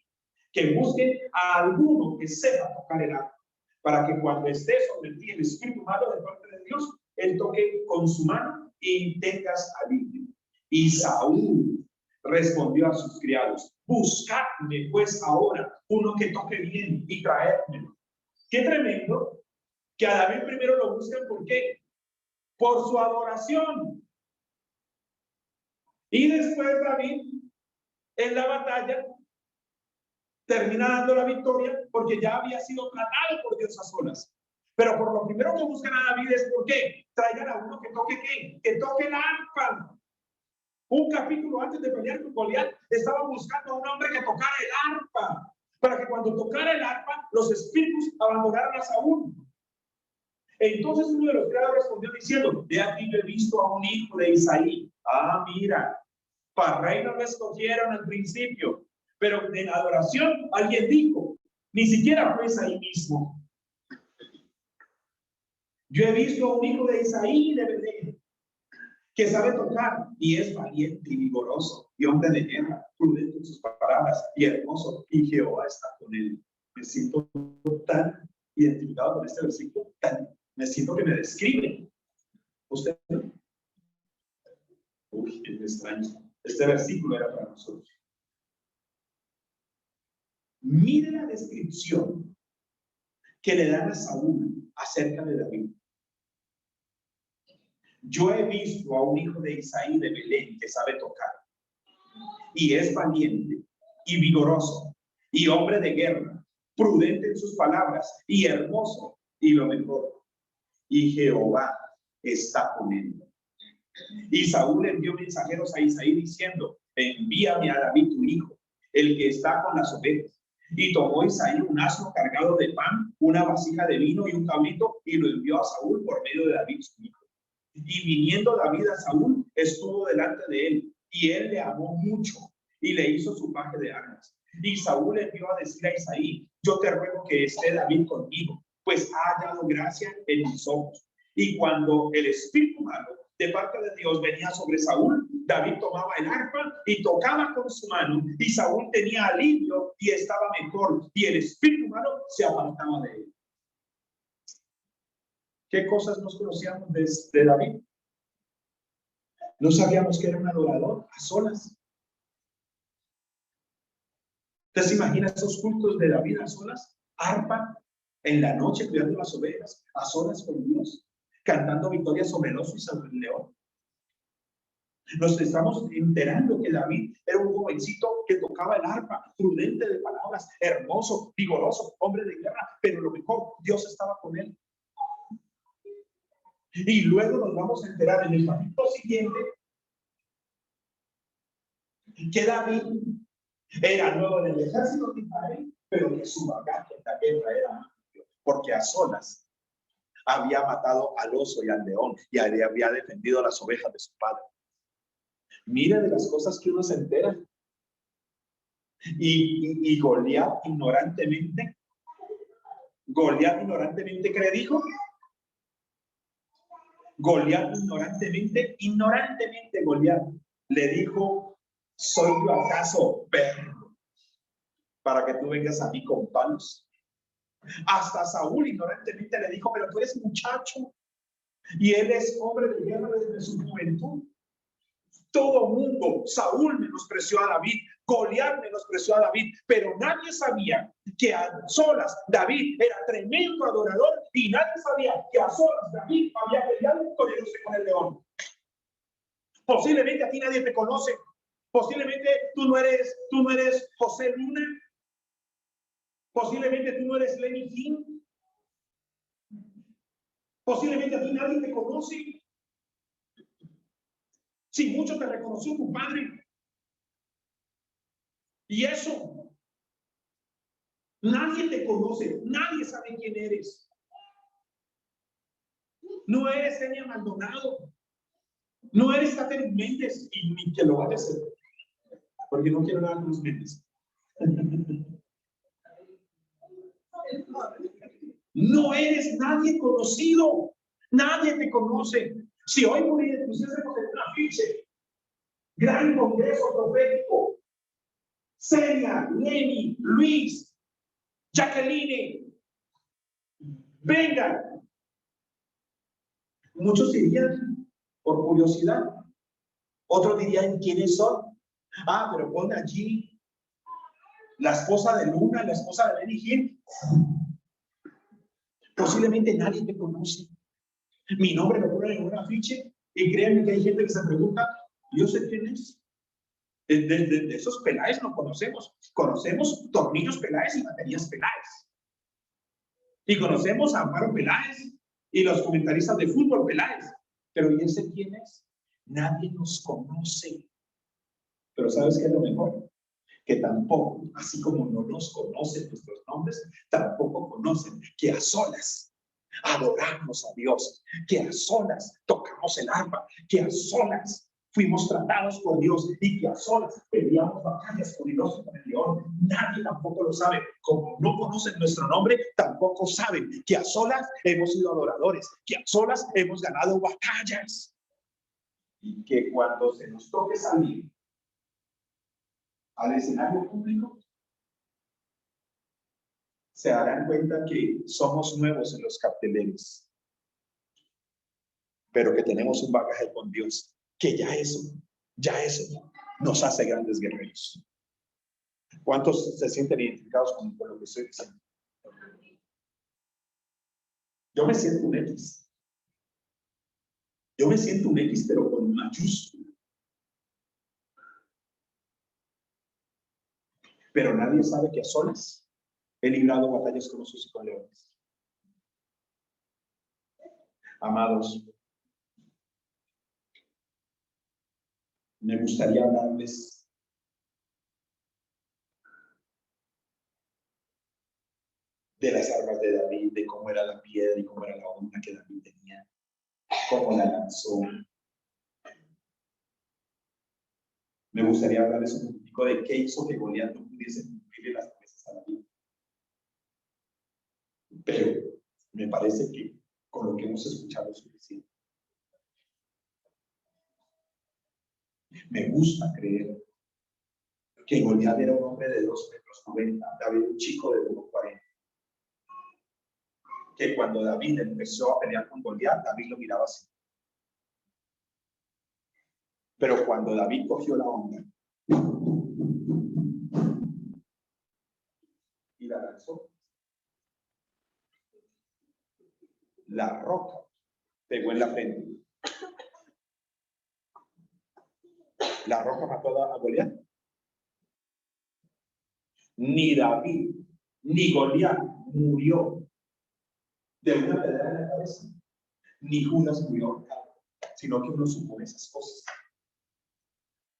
que busquen a alguno que sepa tocar el arpa, para que cuando esté sobre ti el espíritu malo de parte de Dios, él toque con su mano y tengas alivio. Y Saúl respondió a sus criados, buscadme pues ahora uno que toque bien y traédmelo. Qué tremendo que a David primero lo buscan, ¿por qué? Por su adoración. Y después David, en la batalla, termina dando la victoria porque ya había sido tratado por Dios a solas. Pero por lo primero que buscan a David es ¿por qué? Traigan a uno que toque ¿qué? Que toque el arpa. Un capítulo antes de pelear con Goliat, estaban buscando a un hombre que tocara el arpa, para que cuando tocara el arpa, los espíritus abandonaran a Saúl. Entonces uno de los criados respondió diciendo, de aquí yo he visto a un hijo de Isaí. Ah, mira, para rey no lo escogieron al principio, pero en adoración alguien dijo, ni siquiera fue Isaí mismo. Yo he visto a un hijo de Isaí de Belén, que sabe tocar y es valiente y vigoroso y hombre de guerra, prudente en sus palabras y hermoso, y Jehová está con él. Me siento tan identificado con este versículo, me siento que me describe. ¿Usted? Uy, es extraño. Este versículo era para nosotros. Mire la descripción que le dan a Saúl acerca de David. Yo he visto a un hijo de Isaí de Belén que sabe tocar y es valiente y vigoroso y hombre de guerra, prudente en sus palabras y hermoso, y lo mejor, y Jehová está con él. Y Saúl envió mensajeros a Isaí diciendo, envíame a David tu hijo, el que está con las ovejas. Y tomó Isaí un asno cargado de pan, una vasija de vino y un cabrito, y lo envió a Saúl por medio de David su hijo. Y viniendo David a Saúl, estuvo delante de él, y él le amó mucho, y le hizo su paje de armas. Y Saúl envió a decir a Isaí, yo te ruego que esté David conmigo, pues ha hallado gracia en mis ojos. Y cuando el espíritu malo de parte de Dios venía sobre Saúl, David tomaba el arpa y tocaba con su mano, y Saúl tenía alivio y estaba mejor, y el espíritu malo se apartaba de él. ¿Qué cosas nos conocíamos de David? No sabíamos que era un adorador a solas. ¿Usted se imagina esos cultos de David a solas? Arpa, en la noche cuidando las ovejas, a solas con Dios, cantando victorias sobre el oso y sobre el león. Nos estamos enterando que David era un jovencito que tocaba el arpa, prudente de palabras, hermoso, vigoroso, hombre de guerra, pero lo mejor, Dios estaba con él. Y luego nos vamos a enterar en el capítulo siguiente que David era nuevo en el ejército de Israel, pero que su bagaje en la guerra era amplio, porque a solas había matado al oso y al león y había defendido las ovejas de su padre. Mira de las cosas que uno se entera. Y Goliat ignorantemente, ¿qué le dijo? Goliat ignorantemente Goliat le dijo, ¿soy yo acaso perro para que tú vengas a mí con palos? Hasta Saúl ignorantemente le dijo, pero tú eres muchacho y él es hombre de guerra desde su juventud. Todo mundo, Saúl menospreció a David, Goliat menospreció a David, pero nadie sabía que a solas David era tremendo adorador y nadie sabía que a solas David había peleado con el león. Posiblemente a ti nadie te conoce, posiblemente tú no eres José Luna, posiblemente tú no eres Lenny King, posiblemente a ti nadie te conoce. Si mucho te reconoció tu padre. Y eso, nadie te conoce, nadie sabe quién eres. No eres Enya Maldonado, no eres Catherine Méndez, y ni que lo vayas a hacer, porque no quiero nada con los Méndez. No eres nadie conocido, nadie te conoce. Si hoy pusiésemos en un afiche, gran congreso profético, Celia, Lenny, Luis, Jacqueline, vengan. Muchos dirían por curiosidad, otros dirían quiénes son. Ah, pero pon allí la esposa de Luna, la esposa de Benny Hill. Posiblemente nadie te conoce. Mi nombre lo ponen en un afiche y créanme que hay gente que se pregunta, ¿yo sé quién es? De esos Peláez no conocemos. Conocemos tornillos Peláez y baterías Peláez. Y conocemos a Amparo Peláez y los comentaristas de fútbol Peláez. Pero ¿y ese quién es? Nadie nos conoce. Pero ¿sabes qué es lo mejor? Que tampoco, así como no nos conocen nuestros nombres, tampoco conocen que a solas adoramos a Dios, que a solas tocamos el arpa, que a solas fuimos tratados por Dios y que a solas peleamos batallas con Dios y con el león. Nadie tampoco lo sabe. Como no conocen nuestro nombre, tampoco saben que a solas hemos sido adoradores, que a solas hemos ganado batallas. Y que cuando se nos toque salir al escenario público, se darán cuenta que somos nuevos en los carteleros, pero que tenemos un bagaje con Dios, que ya eso nos hace grandes guerreros. ¿Cuántos se sienten identificados con lo que estoy diciendo? Yo me siento un X. Yo me siento un X, pero con mayúscula. Pero nadie sabe que a solas he librado batallas con osos y con leones. Amados, me gustaría hablarles de las armas de David, de cómo era la piedra y cómo era la onda que David tenía, cómo la lanzó. Me gustaría hablarles un poquito de qué hizo que Goliat no pudiese cumplirle las promesas a David. Pero me parece que con lo que hemos escuchado es suficiente. Me gusta creer que Goliat era un hombre de 2,90 metros, David un chico de 1,40. Que cuando David empezó a pelear con Goliat, David lo miraba así. Pero cuando David cogió la onda y la lanzó, la roca pegó en la frente. La roca mató a Goliat. Ni David ni Goliat murió de una pedra en la cabeza, ni Judas murió ahorcado, sino que uno supone esas cosas.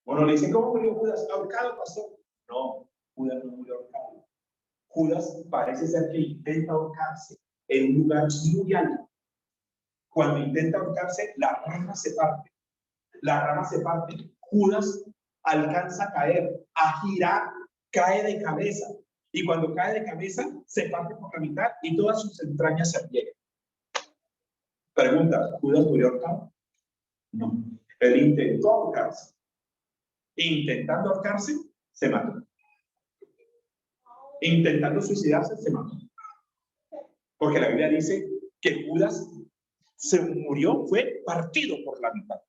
Bueno, le dicen, ¿cómo murió Judas? ¿Ahorcado, pastor? No, Judas no murió ahorcado. Judas parece ser que intenta ahorcarse en un lugar muy alto. Cuando intenta ahorcarse, la rama se parte. La rama se parte. Judas alcanza a caer, a girar, cae de cabeza. Y cuando cae de cabeza, se parte por la mitad y todas sus entrañas se pliegan. Pregunta, ¿Judas murió ahorcado? No. Él intentó ahorcarse. Intentando ahorcarse, se mató. Intentando suicidarse, se mató. Porque la Biblia dice que Judas se murió, fue partido por la mitad.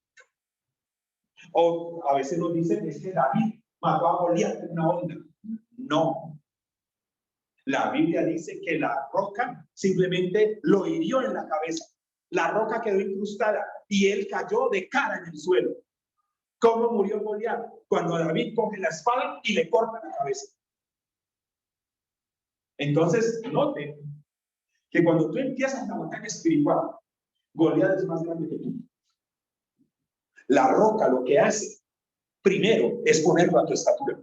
O a veces nos dicen es que David mató a Goliat en una onda. No. La Biblia dice que la roca simplemente lo hirió en la cabeza. La roca quedó incrustada y él cayó de cara en el suelo. ¿Cómo murió Goliat? Cuando David coge la espada y le corta la cabeza. Entonces, note que cuando tú empiezas la batalla espiritual, Goliat es más grande que tú. La roca lo que hace, primero, es ponerlo a tu estatura.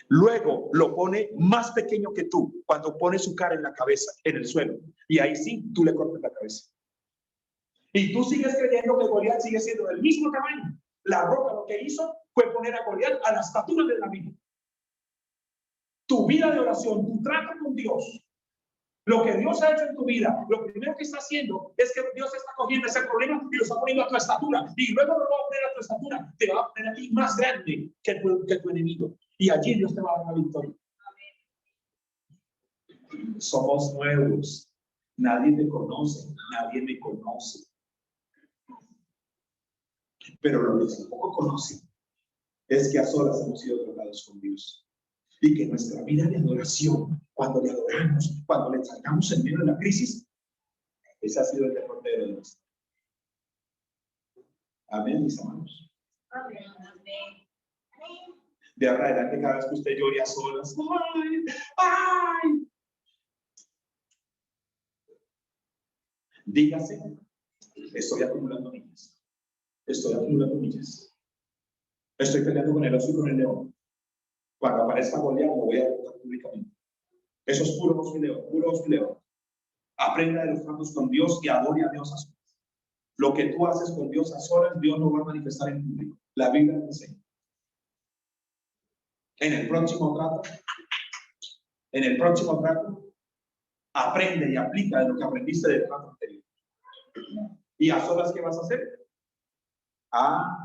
Luego lo pone más pequeño que tú cuando pone su cara en la cabeza, en el suelo. Y ahí sí, tú le cortas la cabeza. Y tú sigues creyendo que Goliat sigue siendo del mismo tamaño. La roca lo que hizo fue poner a Goliat a la estatura de David. Tu vida de oración, tu trato con Dios, lo que Dios ha hecho en tu vida, lo primero que está haciendo es que Dios está cogiendo ese problema y lo está poniendo a tu estatura. Y luego lo va a poner a tu estatura, te va a poner a ti más grande que tu enemigo. Y allí Dios te va a dar la victoria. Somos nuevos. Nadie te conoce, nadie me conoce. Pero lo que tampoco conocen es que a solas hemos sido tratados con Dios. Y que nuestra vida de adoración, cuando le adoramos, cuando le salgamos en medio de la crisis, ese ha sido el derrotero de Dios. Amén, mis hermanos. De ahora en adelante, cada vez que usted llore a solas, ¡ay! ¡Ay! Dígase, estoy acumulando millas. Estoy acumulando millas. Estoy peleando con el oso y con el león. Cuando aparezca Goliat, lo voy a derrotar públicamente. Eso es puro oso y león, puro oso y león. Aprenda de los tratos con Dios y adore a Dios a solas. Lo que tú haces con Dios a solas, Dios no va a manifestar en público. La Biblia lo enseña. En el próximo trato, aprende y aplica de lo que aprendiste del trato anterior. ¿Y a solas qué vas a hacer? Adorar.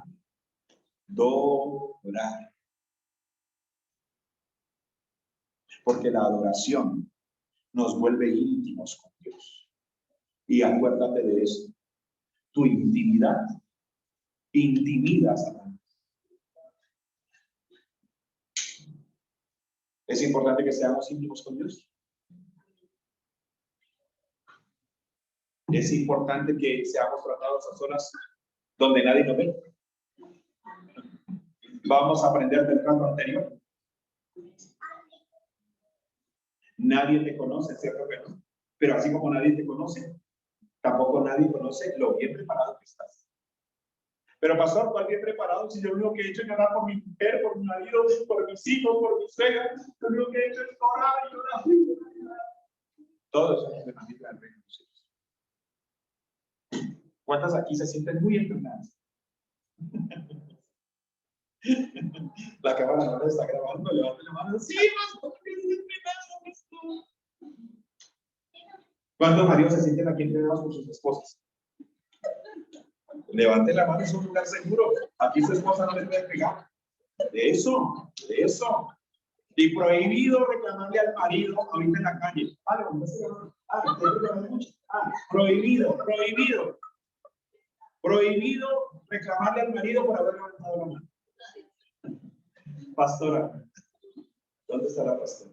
Porque la adoración nos vuelve íntimos con Dios. Y acuérdate de eso. Tu intimidad intimida a Satanás. Es importante que seamos íntimos con Dios. Es importante que seamos tratados a solas donde nadie nos ve. Vamos a aprender del trato anterior. Nadie te conoce, ¿cierto que no? Pero así como nadie te conoce, tampoco nadie conoce lo bien preparado que estás. Pero pastor, ¿cuál bien preparado? Si yo lo único que he hecho es orar por mi mujer, por mi marido, por mis hijos, por mis suegras, lo único que he hecho es orar y orar. Todos somos de familia del reino de los cielos. ¿Cuántas aquí se sienten muy entrenadas? La cámara no está grabando, levante la mano. Sí, pastor, ¿cuántos maridos se sienten aquí entrenados por sus esposas? Levante la mano, es un lugar seguro. Aquí su esposa no le puede pegar. De eso. Y prohibido reclamarle al marido ahorita en la calle. Prohibido. Prohibido reclamarle al marido por haber levantado la mano. Pastora, ¿dónde está la pastora?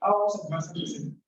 Vamos a pasar al presente.